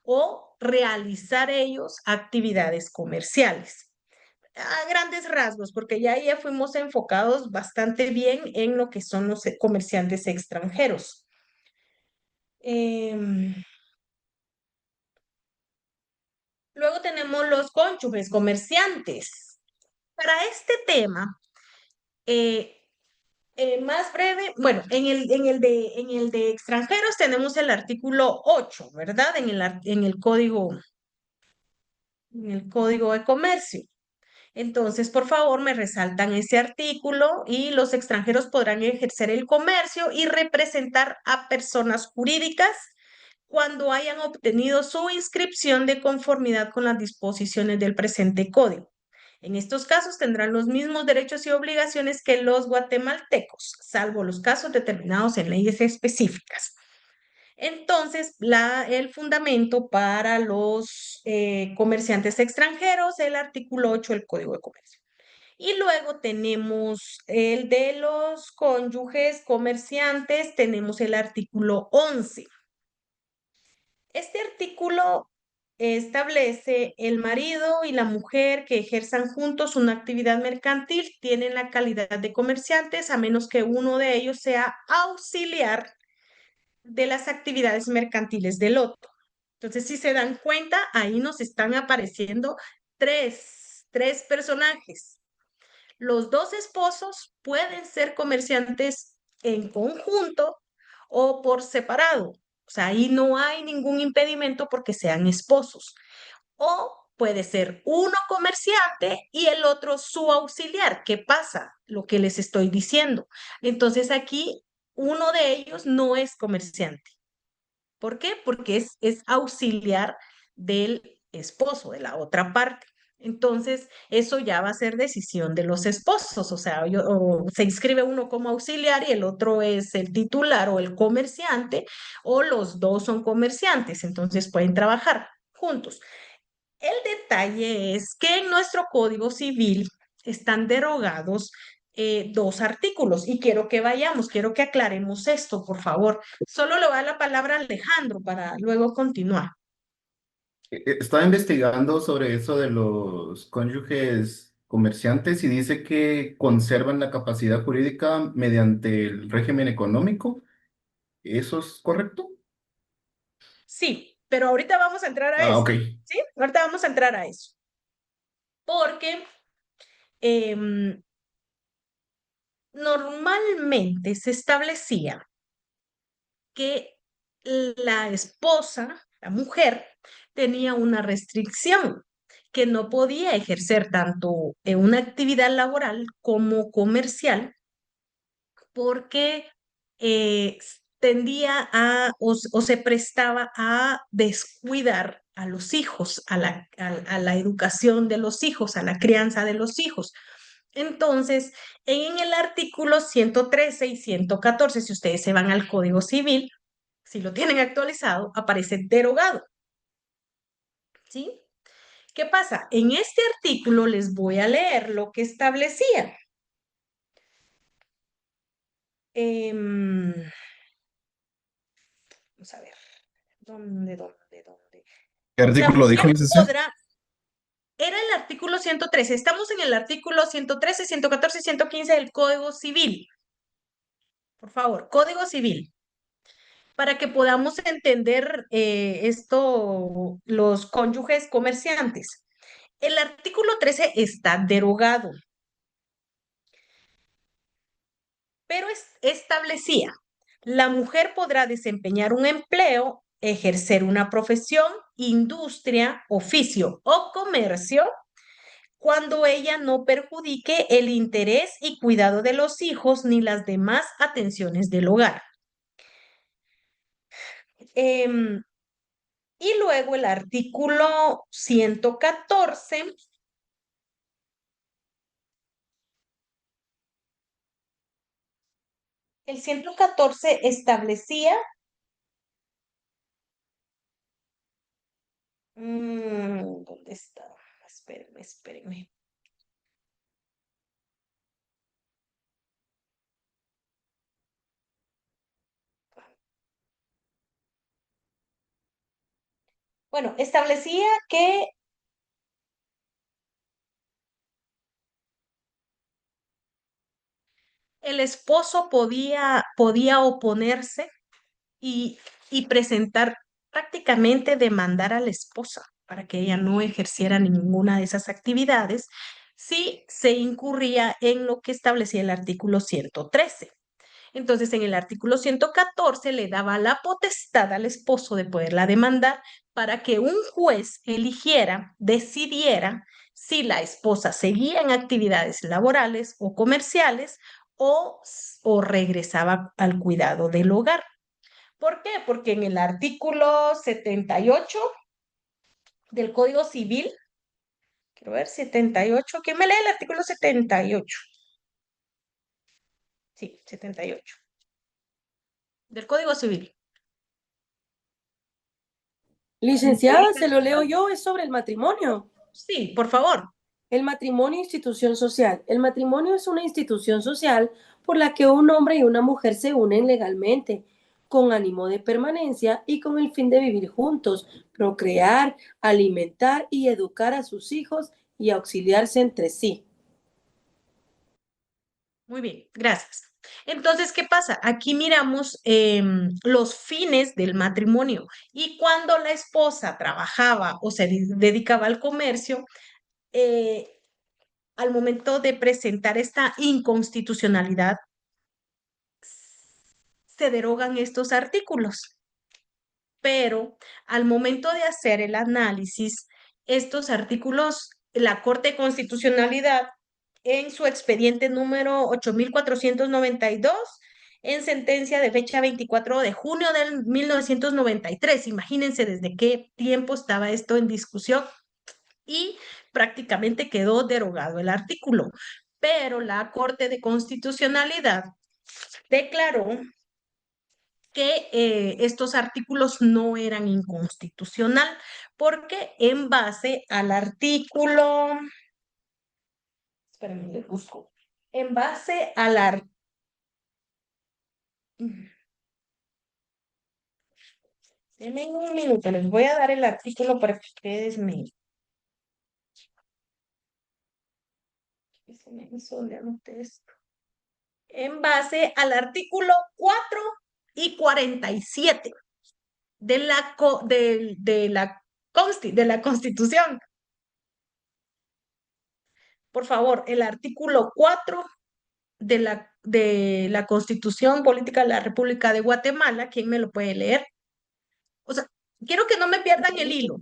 o realizar ellos actividades comerciales. A grandes rasgos, porque ya fuimos enfocados bastante bien en lo que son los comerciantes extranjeros. Em, Luego tenemos los cónyuges comerciantes. Para este tema, eh, más breve, bueno, en el de extranjeros tenemos el artículo 8, ¿verdad? En el Código de Comercio. Entonces, por favor, me resaltan ese artículo y los extranjeros podrán ejercer el comercio y representar a personas jurídicas cuando hayan obtenido su inscripción de conformidad con las disposiciones del presente código. En estos casos tendrán los mismos derechos y obligaciones que los guatemaltecos, salvo los casos determinados en leyes específicas. Entonces, el fundamento para los comerciantes extranjeros, el artículo 8 del Código de Comercio. Y luego tenemos el de los cónyuges comerciantes, tenemos el artículo 11. Este artículo establece el marido y la mujer que ejerzan juntos una actividad mercantil tienen la calidad de comerciantes a menos que uno de ellos sea auxiliar de las actividades mercantiles del otro. Entonces, si se dan cuenta, ahí nos están apareciendo tres personajes. Los dos esposos pueden ser comerciantes en conjunto o por separado. O sea, ahí no hay ningún impedimento porque sean esposos. O puede ser uno comerciante y el otro su auxiliar. ¿Qué pasa? Lo que les estoy diciendo. Entonces aquí uno de ellos no es comerciante. ¿Por qué? Porque es auxiliar del esposo, de la otra parte. Entonces, eso ya va a ser decisión de los esposos, o sea, o se inscribe uno como auxiliar y el otro es el titular o el comerciante, o los dos son comerciantes, entonces pueden trabajar juntos. El detalle es que en nuestro Código Civil están derogados dos artículos y quiero que aclaremos esto, por favor. Solo le voy a dar la palabra a Alejandro para luego continuar. Estaba investigando sobre eso de los cónyuges comerciantes y dice que conservan la capacidad jurídica mediante el régimen económico. ¿Eso es correcto? Sí, pero ahorita vamos a entrar a Ah, eso. ok. ¿Sí? Ahorita vamos a entrar a eso. Porque em, normalmente se establecía que la esposa, la mujer, tenía una restricción, que no podía ejercer tanto una actividad laboral como comercial, porque tendía o se prestaba a descuidar a los hijos, a la educación de los hijos, a la crianza de los hijos. Entonces, en el artículo 113 y 114, si ustedes se van al Código Civil, si lo tienen actualizado, aparece derogado. ¿Sí? ¿Qué pasa? En este artículo les voy a leer lo que establecía. Vamos a ver. ¿Dónde? ¿Qué La artículo mujer dijo, licenciado? era el artículo 113. Estamos en el artículo 113, 114 y 115 del Código Civil. Por favor, Código Civil. Para que podamos entender esto, los cónyuges comerciantes. El artículo 13 está derogado, pero establecía, la mujer podrá desempeñar un empleo, ejercer una profesión, industria, oficio o comercio cuando ella no perjudique el interés y cuidado de los hijos ni las demás atenciones del hogar. Em, y luego el artículo 114. El 114 establecía, ¿Dónde está? Espérenme, espérenme. Bueno, establecía que el esposo podía oponerse y, y presentar, prácticamente demandar a la esposa para que ella no ejerciera ninguna de esas actividades si se incurría en lo que establecía el artículo 113. Entonces, en el artículo 114 le daba la potestad al esposo de poderla demandar para que un juez eligiera, decidiera si la esposa seguía en actividades laborales o comerciales o regresaba al cuidado del hogar. ¿Por qué? Porque en el artículo 78 del Código Civil, quiero ver, 78, ¿quién me lee el artículo 78? Sí, 78 del Código Civil. Licenciada, se lo leo yo, es sobre el matrimonio. Sí, por favor. El matrimonio institución social. El matrimonio es una institución social por la que un hombre y una mujer se unen legalmente, con ánimo de permanencia y con el fin de vivir juntos, procrear, alimentar y educar a sus hijos y auxiliarse entre sí. Muy bien, gracias. Entonces, ¿qué pasa? Aquí miramos los fines del matrimonio y cuando la esposa trabajaba o se dedicaba al comercio, al momento de presentar esta inconstitucionalidad, se derogan estos artículos. Pero al momento de hacer el análisis, estos artículos, la Corte de Constitucionalidad, en su expediente número 8492, en sentencia de fecha 24 de junio del 1993, imagínense desde qué tiempo estaba esto en discusión, y prácticamente quedó derogado el artículo. Pero la Corte de Constitucionalidad declaró que estos artículos no eran inconstitucional, porque en base al artículo, espérenme, les busco, en base al denme un minuto, les voy a dar el artículo para que ustedes me... Se me hizo, ¿dónde anoté esto? En base al artículo 4 y 47 de la Constitución. Por favor, el artículo 4 de la Constitución Política de la República de Guatemala, ¿quién me lo puede leer? O sea, quiero que no me pierdan el hilo.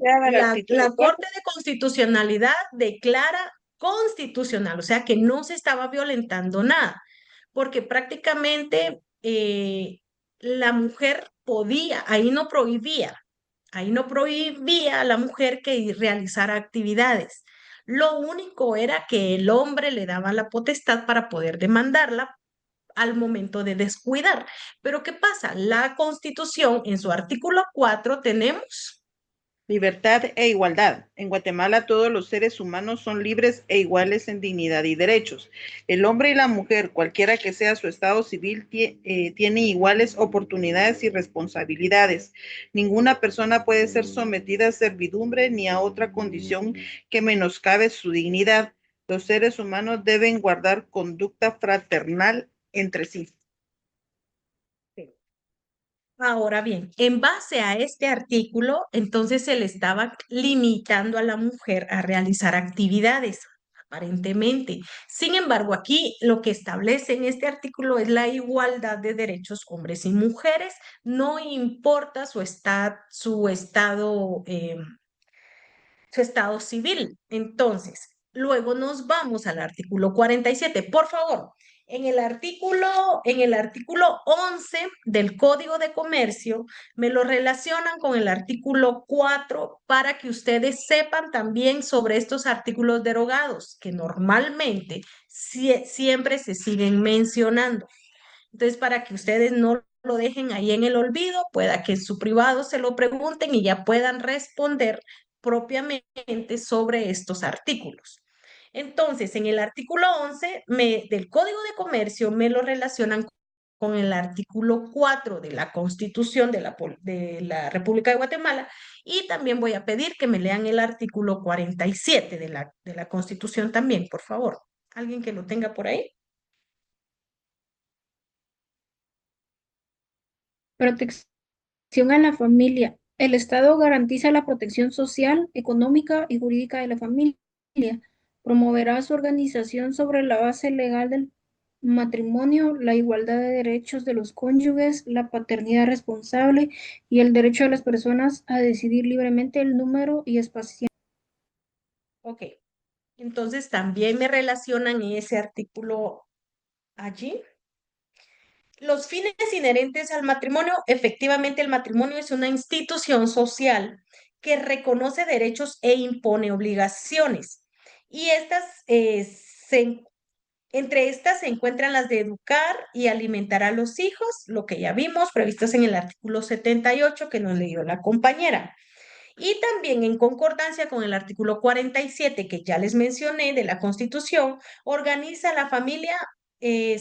La Corte de Constitucionalidad declara constitucional, o sea que no se estaba violentando nada, porque prácticamente la mujer podía, ahí no prohibía a la mujer que realizara actividades. Lo único era que el hombre le daba la potestad para poder demandarla al momento de descuidar. Pero ¿qué pasa? La Constitución, en su artículo 4, tenemos Libertad e igualdad. En Guatemala todos los seres humanos son libres e iguales en dignidad y derechos. El hombre y la mujer, cualquiera que sea su estado civil, tiene iguales oportunidades y responsabilidades. Ninguna persona puede ser sometida a servidumbre ni a otra condición que menoscabe su dignidad. Los seres humanos deben guardar conducta fraternal entre sí. Ahora bien, en base a este artículo, entonces se le estaba limitando a la mujer a realizar actividades, aparentemente. Sin embargo, aquí lo que establece en este artículo es la igualdad de derechos hombres y mujeres, no importa su estado civil. Entonces, luego nos vamos al artículo 47. Por favor, en el artículo 11 del Código de Comercio, me lo relacionan con el artículo 4 para que ustedes sepan también sobre estos artículos derogados, que normalmente siempre se siguen mencionando. Entonces, para que ustedes no lo dejen ahí en el olvido, pueda que en su privado se lo pregunten y ya puedan responder propiamente sobre estos artículos. Entonces, en el artículo 11 del Código de Comercio me lo relacionan con el artículo 4 de la Constitución de la República de Guatemala, y también voy a pedir que me lean el artículo 47 de la Constitución también, por favor. ¿Alguien que lo tenga por ahí? Protección a la familia. El Estado garantiza la protección social, económica y jurídica de la familia. Promoverá su organización sobre la base legal del matrimonio, la igualdad de derechos de los cónyuges, la paternidad responsable y el derecho de las personas a decidir libremente el número y espacio. Ok. Entonces también me relacionan ese artículo allí. Los fines inherentes al matrimonio, efectivamente el matrimonio es una institución social que reconoce derechos e impone obligaciones. Y entre estas se encuentran las de educar y alimentar a los hijos, lo que ya vimos, previstas en el artículo 78 que nos leyó la compañera. Y también en concordancia con el artículo 47 que ya les mencioné de la Constitución, organiza la familia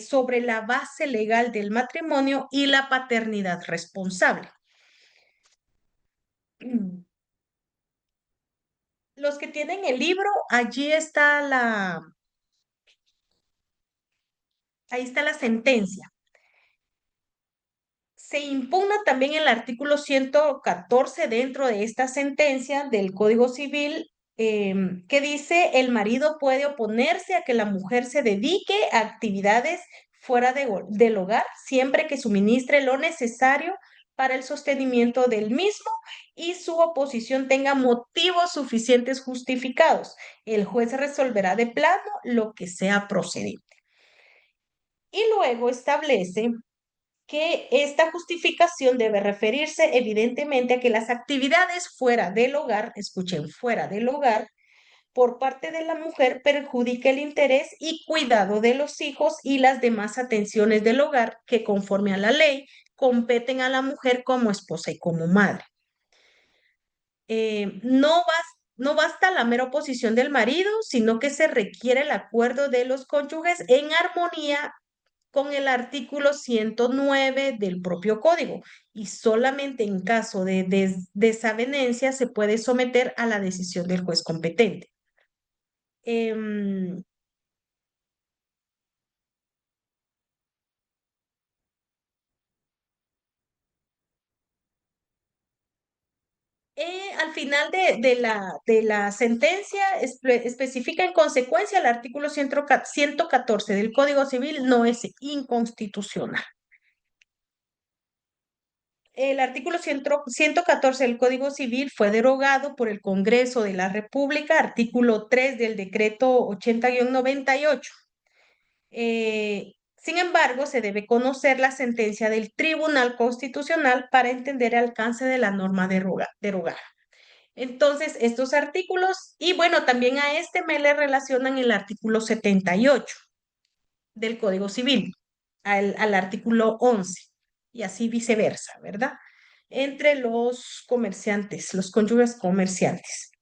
sobre la base legal del matrimonio y la paternidad responsable. Los que tienen el libro, ahí está la sentencia. Se impugna también el artículo 114 dentro de esta sentencia del Código Civil, que dice: el marido puede oponerse a que la mujer se dedique a actividades fuera del hogar, siempre que suministre lo necesario para el sostenimiento del mismo y su oposición tenga motivos suficientes justificados. El juez resolverá de plano lo que sea procedente. Y luego establece que esta justificación debe referirse evidentemente a que las actividades fuera del hogar, escuchen, fuera del hogar, por parte de la mujer perjudique el interés y cuidado de los hijos y las demás atenciones del hogar que, conforme a la ley, competen a la mujer como esposa y como madre. No basta la mera oposición del marido, sino que se requiere el acuerdo de los cónyuges en armonía con el artículo 109 del propio código, y solamente en caso de desavenencia se puede someter a la decisión del juez competente. Em, al final de la sentencia especifica en consecuencia el artículo 114 del Código Civil no es inconstitucional. El artículo 114 del Código Civil fue derogado por el Congreso de la República, artículo 3 del decreto 80-98. Sin embargo, se debe conocer la sentencia del Tribunal Constitucional para entender el alcance de la norma derogada. Entonces, estos artículos, y bueno, también a este me le relacionan el artículo 78 del Código Civil, al artículo 11, y así viceversa, ¿verdad? Entre los comerciantes, los cónyuges comerciantes.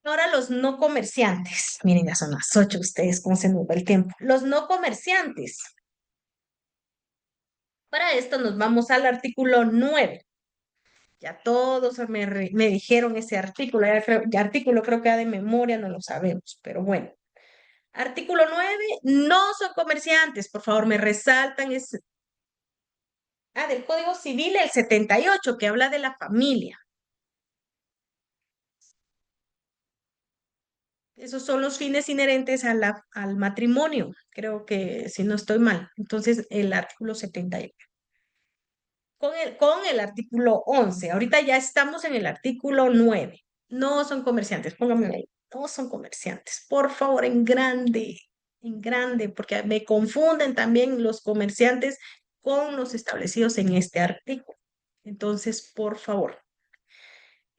Ahora los no comerciantes. Miren, ya son las 8, ustedes, cómo se nos va el tiempo. Los no comerciantes. Para esto nos vamos al artículo 9. Ya todos me dijeron ese artículo, ya artículo creo que ya de memoria no lo sabemos, pero bueno. Artículo 9, no son comerciantes, por favor, me resaltan ese. Del Código Civil, el 78, que habla de la familia. Esos son los fines inherentes al matrimonio, creo que si no estoy mal. Entonces, el artículo 78. Con el artículo 11, ahorita ya estamos en el artículo 9. No son comerciantes, póngame ahí. No son comerciantes, por favor, en grande, porque me confunden también los comerciantes con los establecidos en este artículo. Entonces, por favor.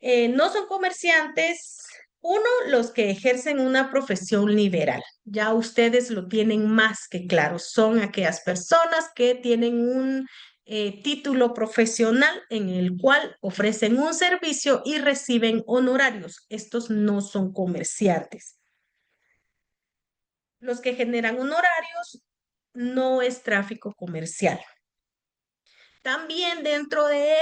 No son comerciantes Uno, los que ejercen una profesión liberal. Ya ustedes lo tienen más que claro. Son aquellas personas que tienen un título profesional en el cual ofrecen un servicio y reciben honorarios. Estos no son comerciantes. Los que generan honorarios no es tráfico comercial. También dentro de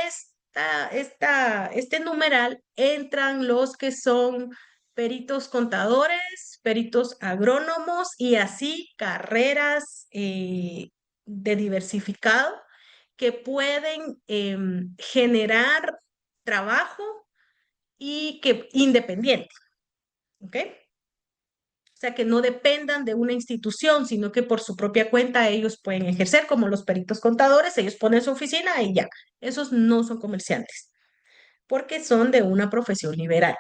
este numeral entran los que son peritos contadores, peritos agrónomos y así carreras de diversificado que pueden generar trabajo y que independiente, ¿ok? O sea, que no dependan de una institución, sino que por su propia cuenta ellos pueden ejercer, como los peritos contadores, ellos ponen su oficina y ya. Esos no son comerciantes, porque son de una profesión liberal.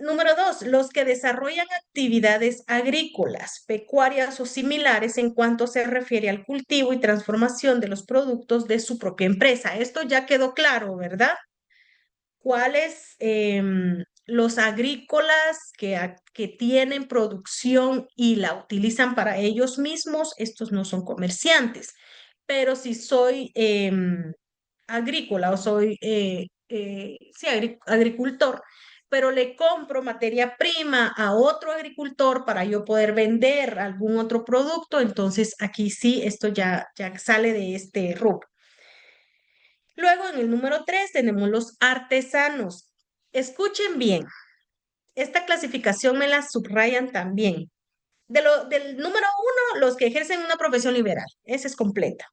Número dos, los que desarrollan actividades agrícolas, pecuarias o similares en cuanto se refiere al cultivo y transformación de los productos de su propia empresa. Esto ya quedó claro, ¿verdad? ¿Cuáles los agrícolas que tienen producción y la utilizan para ellos mismos? Estos no son comerciantes, pero si soy agrícola o soy sí, agricultor, pero le compro materia prima a otro agricultor para yo poder vender algún otro producto, entonces aquí sí, esto ya sale de este rubro. Luego, en el número 3 tenemos los artesanos. Escuchen bien, esta clasificación me la subrayan también. Del número 1, los que ejercen una profesión liberal. Esa es completa.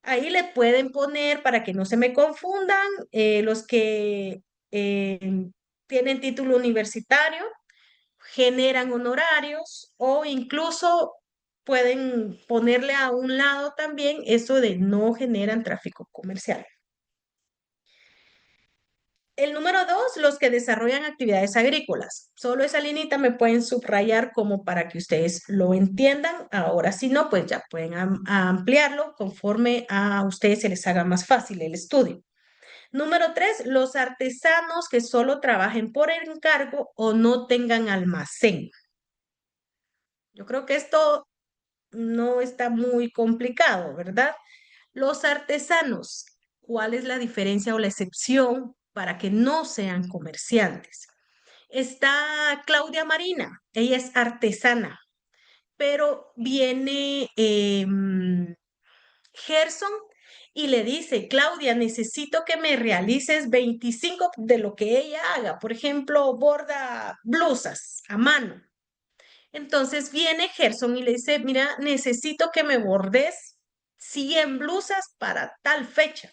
Ahí le pueden poner, para que no se me confundan, los que eh, tienen título universitario, generan honorarios o incluso pueden ponerle a un lado también eso de no generan tráfico comercial. El número 2, los que desarrollan actividades agrícolas. Solo esa linita me pueden subrayar como para que ustedes lo entiendan. Ahora, si no, pues ya pueden ampliarlo conforme a ustedes se les haga más fácil el estudio. Número 3, los artesanos que solo trabajen por encargo o no tengan almacén. Yo creo que esto no está muy complicado, ¿verdad? Los artesanos, ¿cuál es la diferencia o la excepción para que no sean comerciantes? Está Claudia Marina, ella es artesana, pero viene Gerson y le dice, Claudia, necesito que me realices 25 de lo que ella haga. Por ejemplo, borda blusas a mano. Entonces viene Gerson y le dice, mira, necesito que me bordes 100 blusas para tal fecha.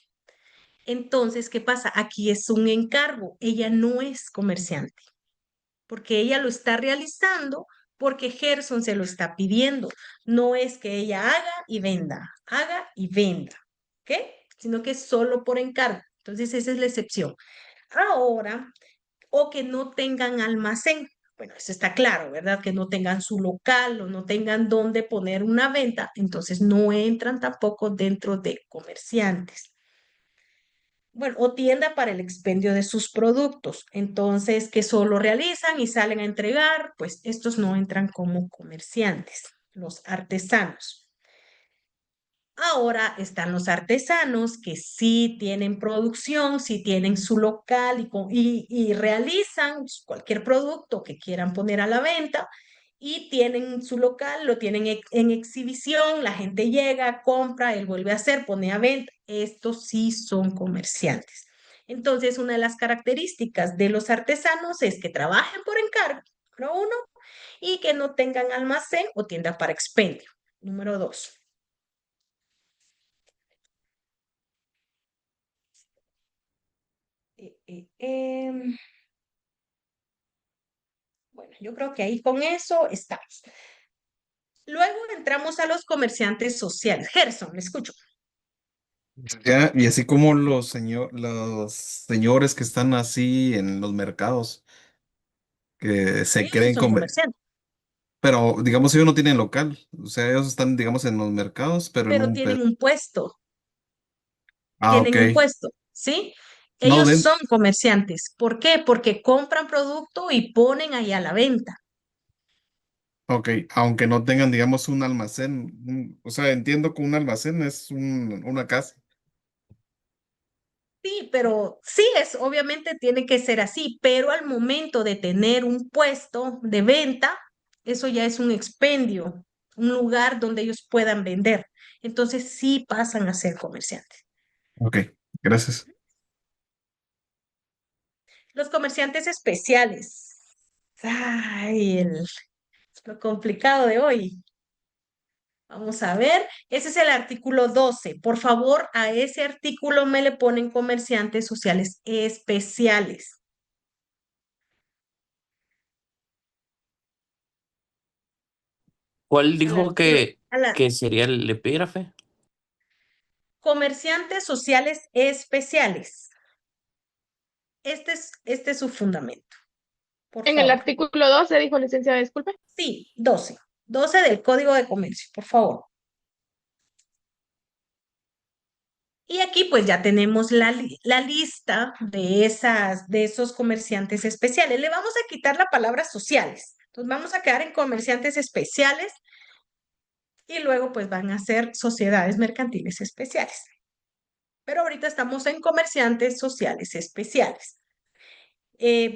Entonces, ¿qué pasa? Aquí es un encargo. Ella no es comerciante, porque ella lo está realizando porque Gerson se lo está pidiendo. No es que ella haga y venda, ¿ok? Sino que es solo por encargo. Entonces, esa es la excepción. Ahora, o que no tengan almacén. Bueno, eso está claro, ¿verdad? Que no tengan su local o no tengan dónde poner una venta, entonces no entran tampoco dentro de comerciantes. Bueno, o tienda para el expendio de sus productos, entonces que solo realizan y salen a entregar, pues estos no entran como comerciantes, los artesanos. Ahora están los artesanos que sí tienen producción, sí tienen su local y realizan cualquier producto que quieran poner a la venta y tienen su local, lo tienen en exhibición, la gente llega, compra, él vuelve a hacer, pone a venta. Estos sí son comerciantes. Entonces, una de las características de los artesanos es que trabajen por encargo, número uno, y que no tengan almacén o tienda para expendio, número dos. Bueno, yo creo que ahí con eso estamos. Luego entramos a los comerciantes sociales. Gerson, le escucho. Ya, y así como los señores que están así en los mercados, que se Ellos sí creen son comerciantes, pero digamos ellos no tienen local, o sea, ellos están, digamos, en los mercados, pero en pero un... tienen un puesto, Ah, ok. ¿sí? No, Ellos son comerciantes. ¿Por qué? Porque compran producto y ponen ahí a la venta. ok, aunque no tengan, digamos, un almacén. O sea, entiendo que un almacén es una casa. Sí, pero sí es, obviamente tiene que ser así, pero al momento de tener un puesto de venta, eso ya es un expendio, un lugar donde ellos puedan vender. Entonces sí pasan a ser comerciantes. Ok, gracias. Los comerciantes especiales. Ay, lo complicado de hoy. Vamos a ver, ese es el artículo 12. Por favor, a ese artículo me le ponen comerciantes sociales especiales. ¿Cuál Al dijo artículo, que sería el epígrafe? comerciantes sociales especiales. Este es su fundamento, por En el favor. artículo 12 dijo licenciada, disculpe. Sí, 12. 12 del Código de Comercio, por favor. Y aquí pues ya tenemos la lista de esos comerciantes especiales. Le vamos a quitar la palabra sociales. Entonces vamos a quedar en comerciantes especiales y luego pues van a ser sociedades mercantiles especiales. Pero ahorita estamos en comerciantes sociales especiales.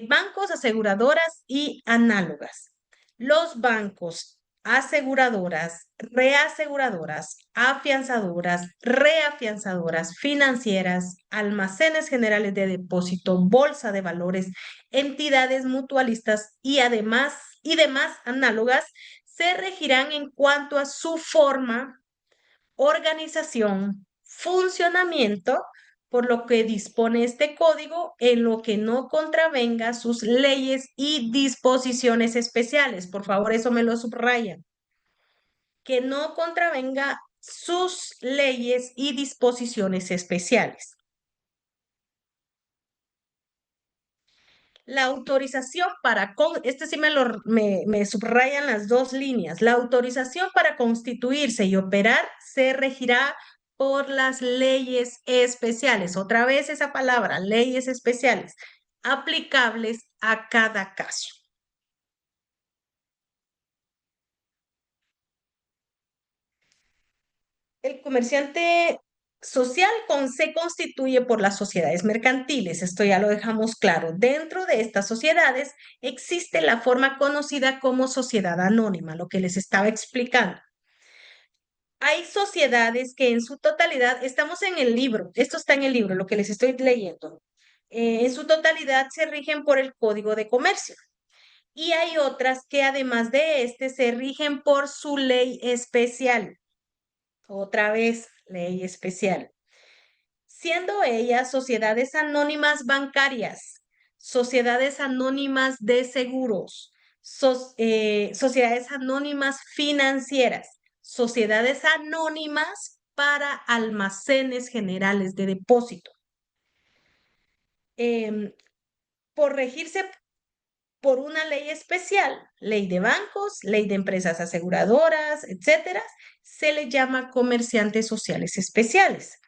Bancos, aseguradoras y análogas. Los bancos, aseguradoras, reaseguradoras, afianzadoras, reafianzadoras, financieras, almacenes generales de depósito, bolsa de valores, entidades mutualistas y demás análogas se regirán en cuanto a su forma, organización, funcionamiento, por lo que dispone este código en lo que no contravenga sus leyes y disposiciones especiales. Por favor, eso me lo subrayan. Que no contravenga sus leyes y disposiciones especiales. La autorización este sí me subrayan las dos líneas. La autorización para constituirse y operar se regirá por las leyes especiales. Otra vez esa palabra, leyes especiales, aplicables a cada caso. El comerciante social se constituye por las sociedades mercantiles. Esto ya lo dejamos claro. Dentro de estas sociedades existe la forma conocida como sociedad anónima, lo que les estaba explicando. Hay sociedades que en su totalidad, estamos en el libro, esto está en el libro, lo que les estoy leyendo. En su totalidad se rigen por el Código de Comercio. Y hay otras que además de este se rigen por su ley especial. Otra vez, ley especial. Siendo ellas sociedades anónimas bancarias, sociedades anónimas de seguros, sociedades anónimas financieras, sociedades anónimas para almacenes generales de depósito. Por regirse por una ley especial, ley de bancos, ley de empresas aseguradoras, etcétera, se le llama comerciantes sociales especiales,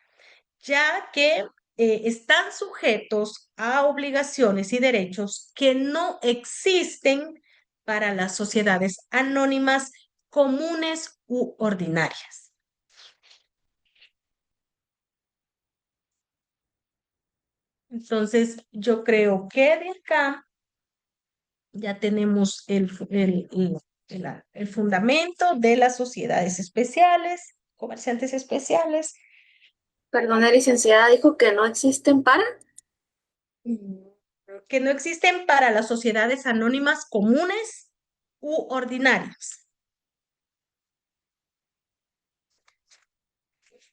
ya que están sujetos a obligaciones y derechos que no existen para las sociedades anónimas comunes u ordinarias. Entonces, yo creo que de acá ya tenemos el fundamento de las sociedades especiales, comerciantes especiales. Perdone, licenciada, dijo que no existen para. Que no existen para las sociedades anónimas comunes u ordinarias.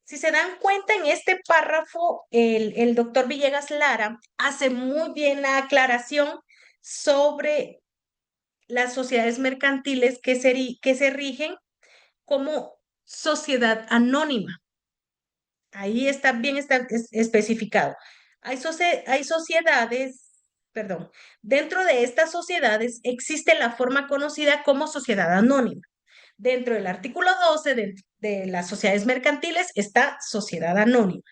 Si se dan cuenta, en este párrafo, el doctor Villegas Lara hace muy bien la aclaración sobre las sociedades mercantiles que se rigen como sociedad anónima. Ahí está bien especificado. Hay sociedades, perdón, dentro de estas sociedades existe la forma conocida como sociedad anónima. Dentro del artículo 12 de las sociedades mercantiles está sociedad anónima.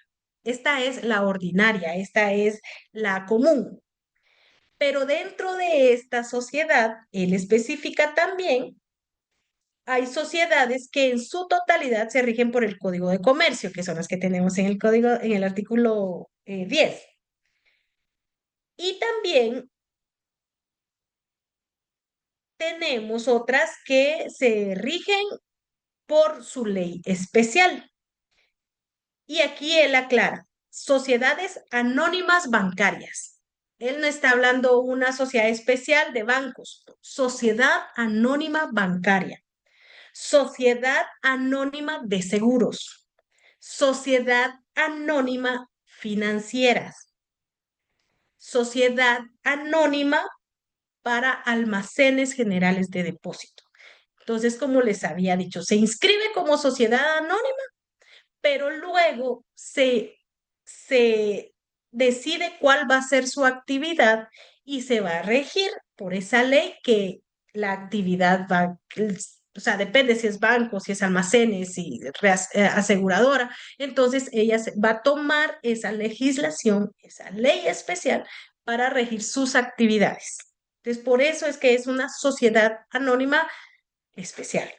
Esta es la ordinaria, esta es la común. Pero dentro de esta sociedad, él especifica también, hay sociedades que en su totalidad se rigen por el Código de Comercio, que son las que tenemos en el código, en el artículo 10. Y también tenemos otras que se rigen por su ley especial. Y aquí él aclara, sociedades anónimas bancarias. Él no está hablando una sociedad especial de bancos, sociedad anónima bancaria, sociedad anónima de seguros, sociedad anónima financieras, sociedad anónima para almacenes generales de depósito. Entonces, como les había dicho, se inscribe como sociedad anónima, pero luego se decide cuál va a ser su actividad y se va a regir por esa ley que la actividad va, o sea, depende si es banco, si es almacenes, si aseguradora, entonces va a tomar esa legislación, esa ley especial para regir sus actividades. Entonces, por eso es que es una sociedad anónima especial.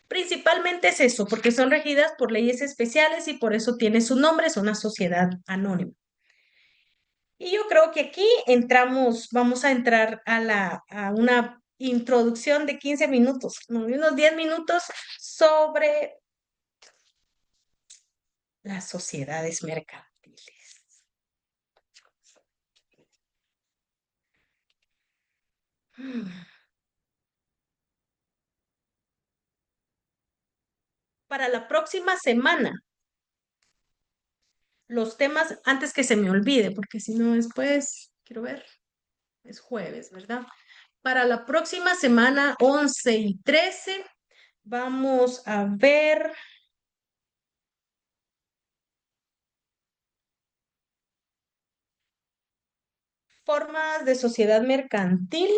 Principalmente es eso, porque son regidas por leyes especiales y por eso tiene su nombre, es una sociedad anónima. Y yo creo que aquí vamos a entrar a una introducción de 15 minutos, unos 10 minutos sobre las sociedades mercantiles. Para la próxima semana, los temas, antes que se me olvide, porque si no después, quiero ver, es jueves, ¿verdad? Para la próxima semana, 11 y 13, vamos a ver formas de sociedad mercantil,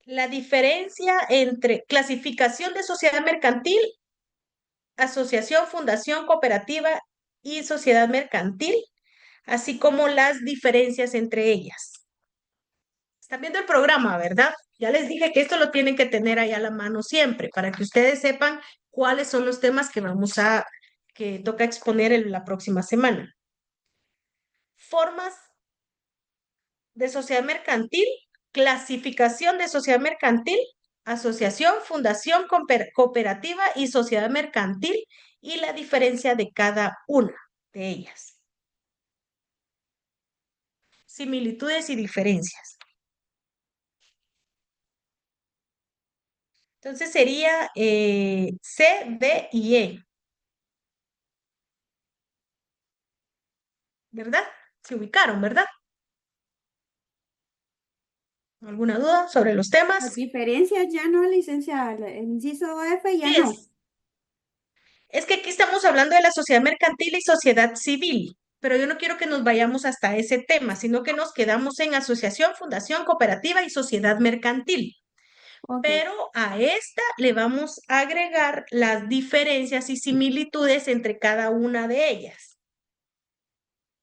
la diferencia entre clasificación de sociedad mercantil, asociación, fundación, cooperativa y sociedad mercantil, así como las diferencias entre ellas. Están viendo el programa, ¿verdad? Ya les dije que esto lo tienen que tener ahí a la mano siempre para que ustedes sepan cuáles son los temas que toca exponer en la próxima semana. Formas de sociedad mercantil, clasificación de sociedad mercantil, asociación, fundación, cooperativa y sociedad mercantil y la diferencia de cada una de ellas. Similitudes y diferencias. Entonces sería C, D y E, ¿verdad? Se ubicaron, ¿verdad? ¿Alguna duda sobre los temas? Las diferencias ya no, licenciada. El inciso F ya Sí, no. es que aquí estamos hablando de la sociedad mercantil y sociedad civil, pero yo no quiero que nos vayamos hasta ese tema, sino que nos quedamos en asociación, fundación, cooperativa y sociedad mercantil. Pero a esta le vamos a agregar las diferencias y similitudes entre cada una de ellas.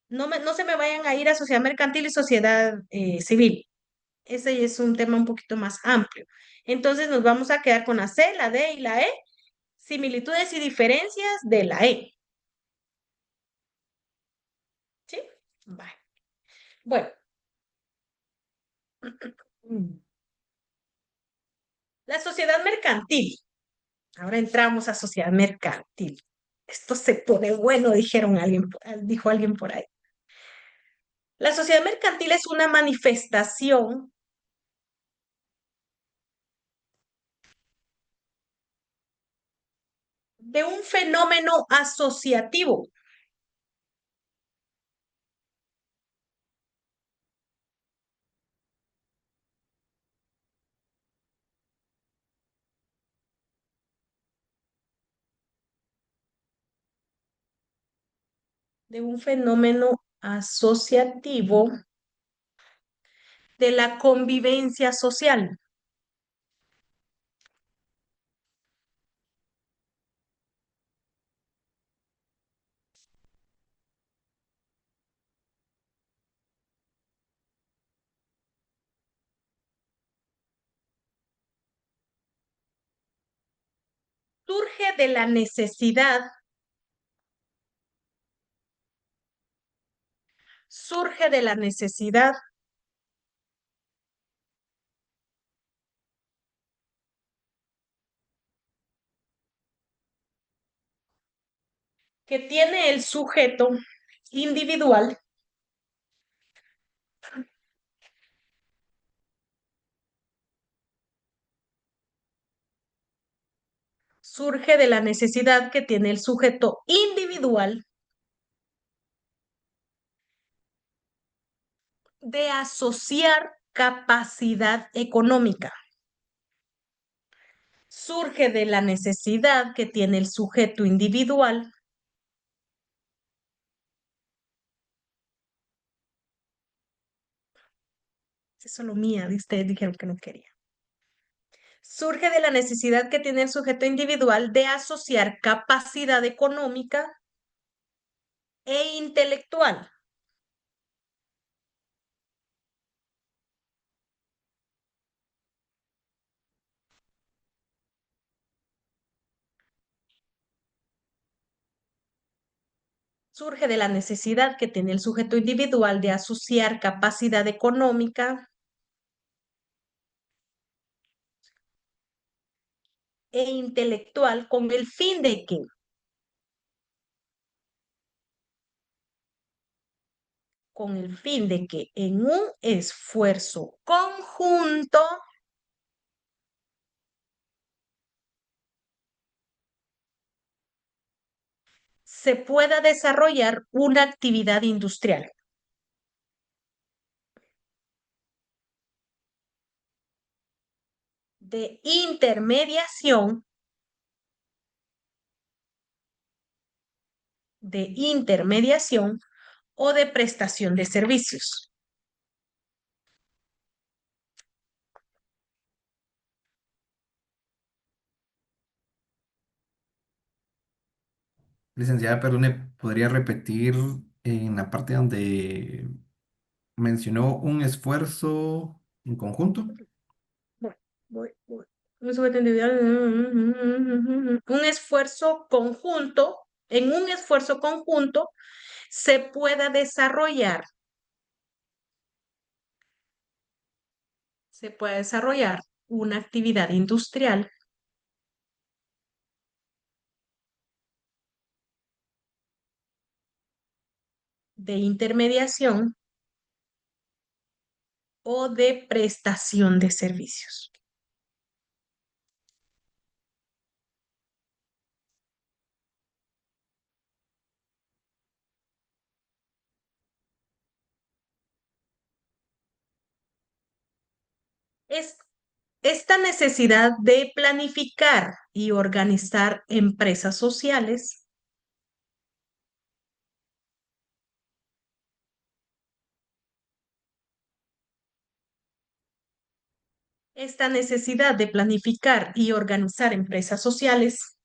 No se me vayan a ir a sociedad mercantil y sociedad civil. Ese es un tema un poquito más amplio. Entonces nos vamos a quedar con la C, la D y la E, similitudes y diferencias de la E. ¿Sí? Vale. Bueno. La sociedad mercantil. Ahora entramos a sociedad mercantil. Esto se pone bueno, dijo alguien por ahí. La sociedad mercantil es una manifestación de un fenómeno asociativo. De un fenómeno asociativo de la convivencia social. surge de la necesidad, surge de la necesidad que tiene el sujeto individual surge de la necesidad que tiene el sujeto individual de asociar capacidad económica. Surge de la necesidad que tiene el sujeto individual es solo mía, ustedes dijeron que no quería. Surge de la necesidad que tiene el sujeto individual de asociar capacidad económica e intelectual. Surge de la necesidad que tiene el sujeto individual de asociar capacidad económica e intelectual con el fin de que en un esfuerzo conjunto se pueda desarrollar una actividad industrial. De intermediación o de prestación de servicios. Licenciada, perdone, ¿podría repetir en la parte donde mencionó un esfuerzo en conjunto? Voy. Un sujeto individual, un esfuerzo conjunto, en un esfuerzo conjunto se pueda desarrollar una actividad industrial de intermediación o de prestación de servicios. Es esta necesidad de planificar y organizar empresas sociales esta necesidad de planificar y organizar empresas sociales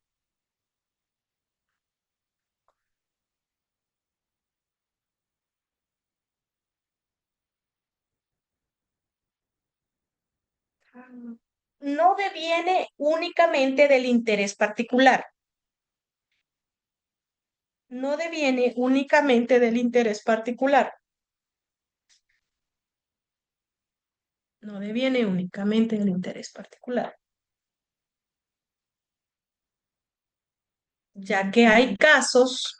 no deviene únicamente del interés particular, no deviene únicamente del interés particular, no deviene únicamente del interés particular, ya que hay casos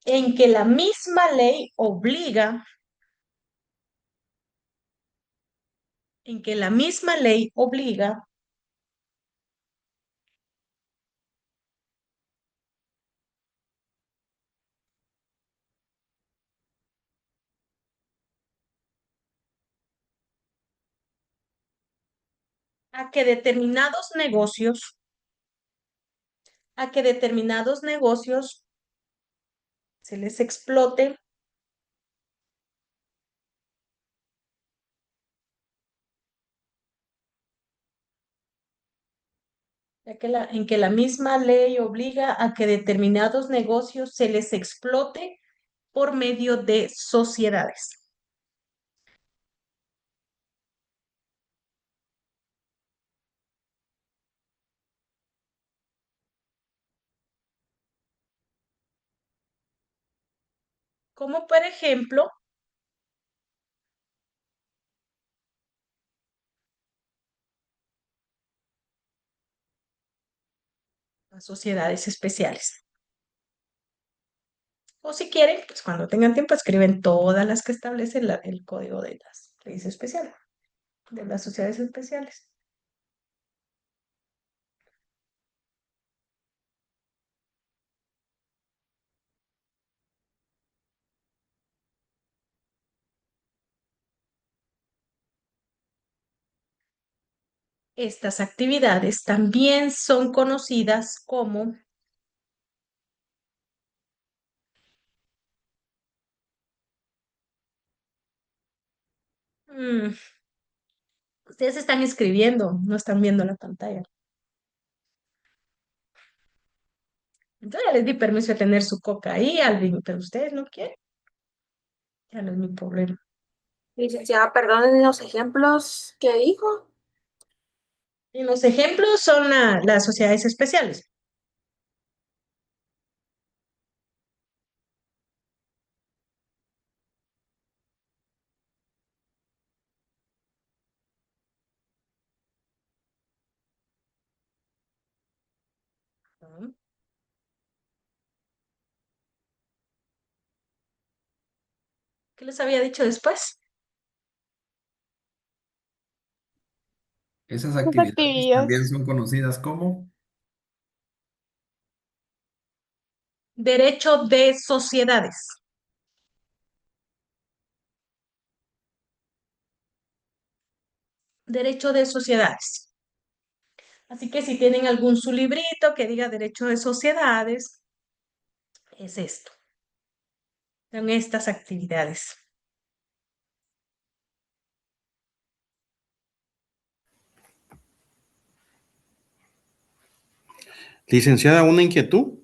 en que la misma ley obliga, en que la misma ley obliga a que determinados negocios, se les explote en que la misma ley obliga a que determinados negocios se les explote por medio de sociedades. Como por ejemplo, las sociedades especiales. O si quieren, pues cuando tengan tiempo escriben todas las que establece el código de las leyes especiales, de las sociedades especiales. Estas actividades también son conocidas como ustedes están escribiendo, no están viendo la pantalla. Yo ya les di permiso de tener su coca ahí, Alvin, pero ustedes no quieren. Ya no es mi problema. Licenciada, perdón, los ejemplos que dijo. Y los ejemplos son las sociedades especiales. Ujú. ¿Qué les había dicho después? Esas Las actividades también actividades. son conocidas como... Derecho de sociedades. Derecho de sociedades. Así que si tienen algún su librito que diga derecho de sociedades, es esto. Son estas actividades. Licenciada, una inquietud.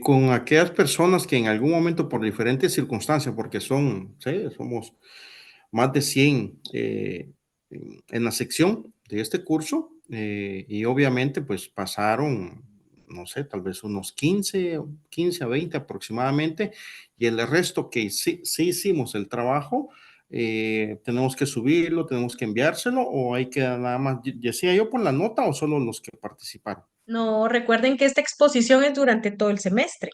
Con aquellas personas que en algún momento por diferentes circunstancias, porque somos más de 100 en la sección de este curso y obviamente pues pasaron, no sé, tal vez unos 15 a 20 aproximadamente y el resto que sí hicimos el trabajo, tenemos que subirlo, tenemos que enviárselo o hay que nada más, decía yo por la nota o solo los que participaron. No, recuerden que esta exposición es durante todo el semestre.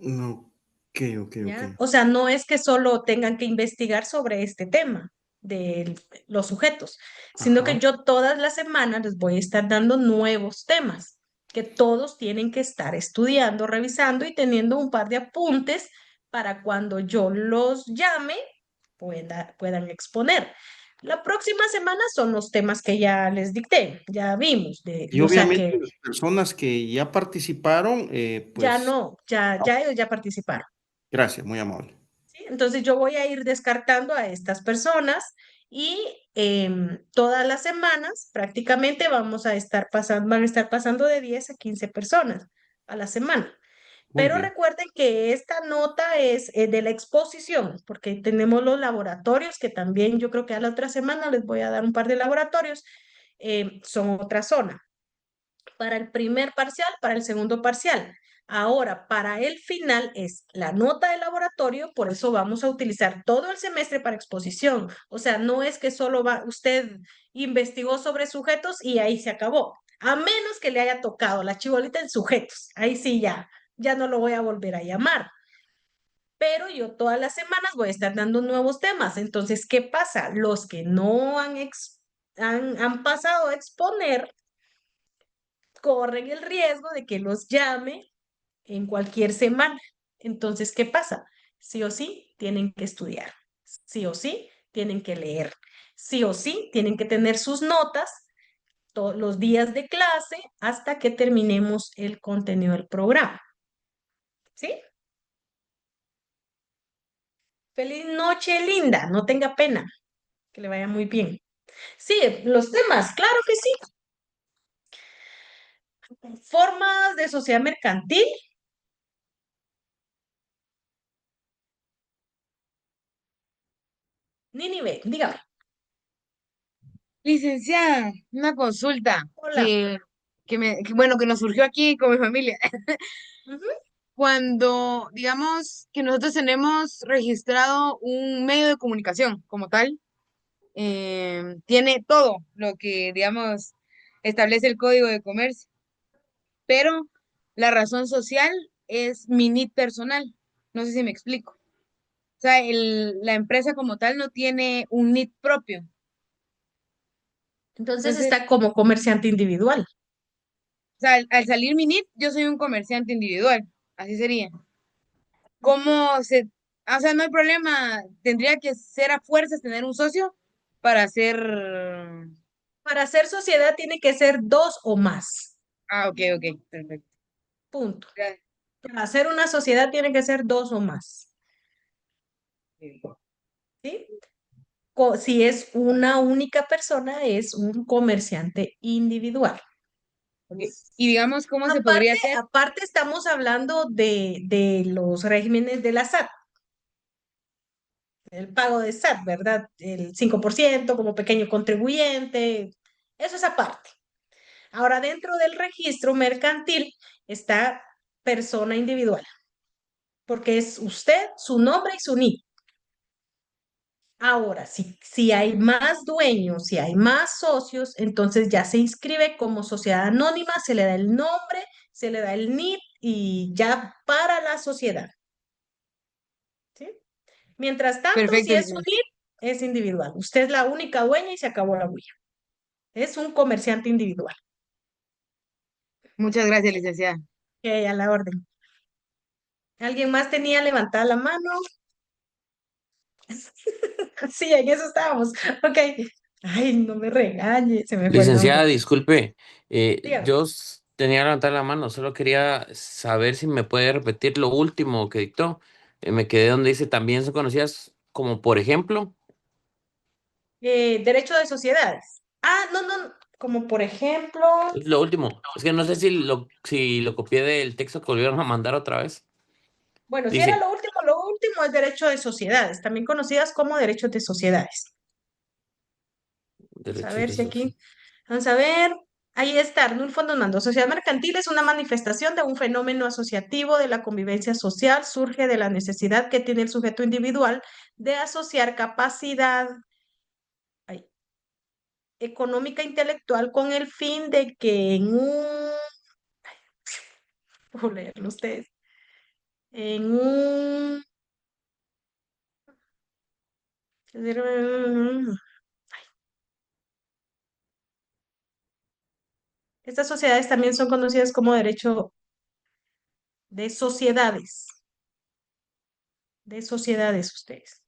No, ok. ¿Ya? O sea, no es que solo tengan que investigar sobre este tema de los sujetos, sino que Ajá. yo todas las semanas les voy a estar dando nuevos temas que todos tienen que estar estudiando, revisando y teniendo un par de apuntes para cuando yo los llame puedan exponer. La próxima semana son los temas que ya les dicté, ya vimos, Y o sea obviamente que las personas que ya participaron, ya pues, no, ya ellos ya participaron. gracias, muy amable. ¿Sí? Entonces yo voy a ir descartando a estas personas y todas las semanas prácticamente van a estar pasando de 10 a 15 personas a la semana. Muy Pero bien. recuerden que esta nota es de la exposición, porque tenemos los laboratorios, que también yo creo que a la otra semana les voy a dar un par de laboratorios, son otra zona para el primer parcial, para el segundo parcial. Ahora, para el final es la nota de laboratorio, por eso vamos a utilizar todo el semestre para exposición. O sea, no es que solo usted investigó sobre sujetos y ahí se acabó. A menos que le haya tocado la chibolita en sujetos. Ahí sí ya no lo voy a volver a llamar. Pero yo todas las semanas voy a estar dando nuevos temas. Entonces, ¿qué pasa? Los que no han pasado a exponer corren el riesgo de que los llame en cualquier semana. Entonces, ¿qué pasa? Sí o sí tienen que estudiar, sí o sí tienen que leer, sí o sí tienen que tener sus notas todos los días de clase hasta que terminemos el contenido del programa. ¿Sí? Feliz noche, linda. No tenga pena. Que le vaya muy bien. Sí, los temas, claro que sí. Formas de sociedad mercantil. Nínive, dígame. Licenciada, una consulta Hola. bueno, que nos surgió aquí con mi familia. Ujú. Cuando, digamos, que nosotros tenemos registrado un medio de comunicación como tal, tiene todo lo que, digamos, establece el Código de Comercio, pero la razón social es mi NIT personal. No sé si me explico. O sea, la empresa como tal no tiene un NIT propio. Entonces Entonces, está como comerciante individual. o sea, al salir mi NIT, yo soy un comerciante individual. Así sería. ¿Cómo se...? O sea, no hay problema. Tendría que ser a fuerzas tener un socio para hacer... Para hacer sociedad tiene que ser dos o más. Ah, ok, ok, perfecto. Punto. Ya. Para hacer una sociedad tiene que ser dos o más. ¿Sí? Si es una única persona, es un comerciante individual. Ok. Y digamos, ¿cómo se podría Aparte, hacer? aparte estamos hablando de los regímenes de la SAT, el pago de SAT, ¿verdad? El 5% como pequeño contribuyente, eso es aparte. Ahora, dentro del registro mercantil está persona individual, porque es usted, su nombre y su NIF. Ahora, si hay más dueños, si hay más socios, entonces ya se inscribe como sociedad anónima, se le da el nombre, se le da el NIF y ya para la sociedad. ¿Sí? Mientras tanto, si Perfecto, es un licenciada. NIF, es individual. Usted es la única dueña y se acabó la bulla. Es un comerciante individual. Muchas gracias, licenciada. A la orden. ¿Alguien más tenía levantada la mano? Sí, en eso estábamos. Ok. Ay, no me regañe, se me fue el nombre. Licenciada, disculpe, Dígame. tenía que levantar la mano, solo quería saber si me puede repetir lo último que dictó. Me quedé donde dice también son conocidas como por ejemplo, Derecho de sociedades. Ah, no, no, como por ejemplo, es lo último. Es que no sé si lo copié del texto que volvieron a mandar otra vez. bueno, si era Dice, lo último es derecho de sociedades, también conocidas como derechos de sociedades. Vamos a derechos ver de si sociedad. aquí, vamos a ver, ahí está, Arnulfo nos mandó. Sociedad mercantil es una manifestación de un fenómeno asociativo de la convivencia social, surge de la necesidad que tiene el sujeto individual de asociar capacidad ay, económica e intelectual con el fin de que en un, puedo leerlo ustedes, en un, estas sociedades también son conocidas como derecho de sociedades ustedes.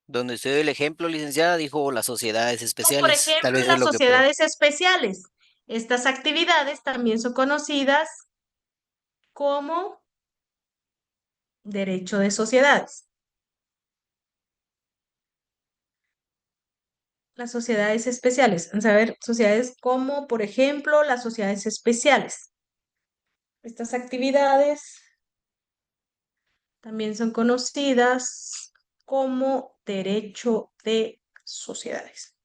Donde usted dio el ejemplo, licenciada, dijo las sociedades O por especiales. Tal ejemplo, vez es las lo que pero sociedades especiales. Estas actividades también son conocidas como derecho de sociedades. Las sociedades especiales. Vamos a ver, sociedades como, por ejemplo, las sociedades especiales. Estas actividades también son conocidas como derecho de sociedades.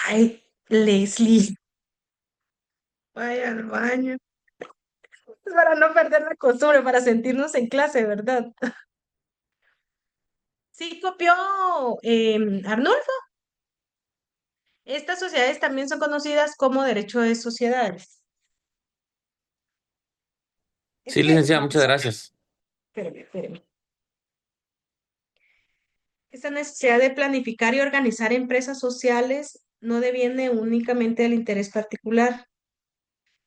Ay, Leslie, vaya al baño. Para no perder la costumbre, para sentirnos en clase, ¿verdad? Sí, copió Arnulfo. Estas sociedades también son conocidas como derecho de sociedades. Es Sí, que, licenciada, muchas vamos a ver, gracias. espérame. Esta necesidad de planificar y organizar empresas sociales no deviene únicamente del interés particular,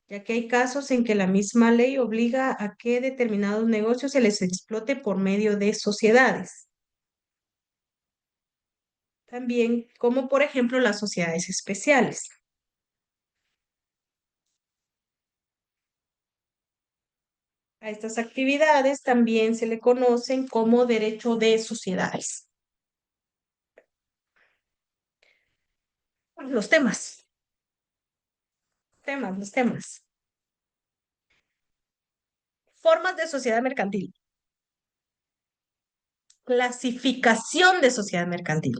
ya que hay casos en que la misma ley obliga a que determinados negocios se les explote por medio de sociedades. También, como por ejemplo las sociedades especiales. A estas actividades también se le conocen como derecho de sociedades. Los temas. Los temas. Formas de sociedad mercantil. Clasificación de sociedad mercantil.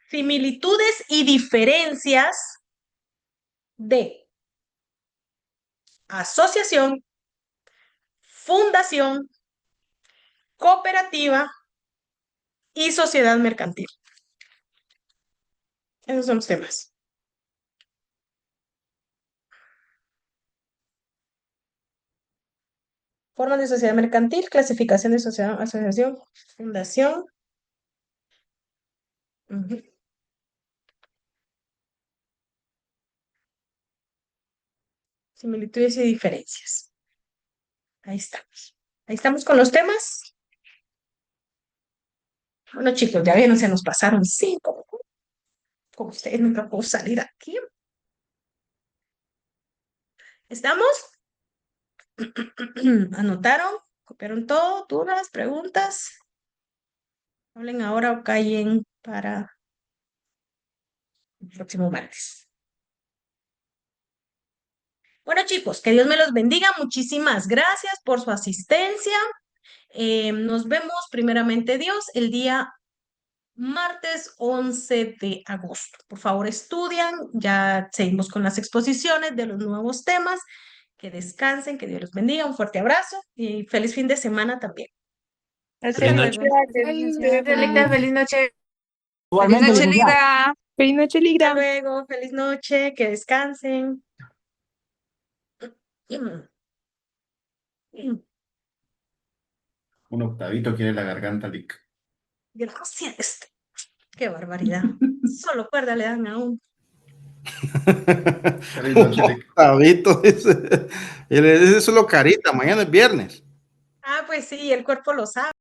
Similitudes y diferencias de asociación, fundación, cooperativa y sociedad mercantil. Esos son los temas. Formas de sociedad mercantil, clasificación de sociedad, asociación, fundación. Similitudes y diferencias. Ahí estamos. Ahí estamos con los temas. Bueno, chicos, ya vieron, se nos pasaron 5. Con ustedes nunca puedo salir aquí. ¿Estamos? ¿Anotaron? ¿Copiaron todo? ¿Dudas? ¿Preguntas? Hablen ahora o callen para el próximo martes. Bueno, chicos, que Dios me los bendiga. Muchísimas gracias por su asistencia. Nos vemos primeramente Dios el día martes 11 de agosto. Por favor, estudian. Ya seguimos con las exposiciones de los nuevos temas. Que descansen, que Dios los bendiga. Un fuerte abrazo y feliz fin de semana también. Hasta Feliz noche. luego. Feliz noche. Igualmente, Feliz noche, licenciada. Ligra. Feliz noche, Hasta Ligra. luego. Feliz noche. Que descansen. Un octavito quiere la garganta, Lick. Gracias. Qué barbaridad. Solo cuerda le dan a uno. Feliz noche, Lick. Octavito, dice. Eso es lo carita, mañana es viernes. Ah, pues sí, el cuerpo lo sabe.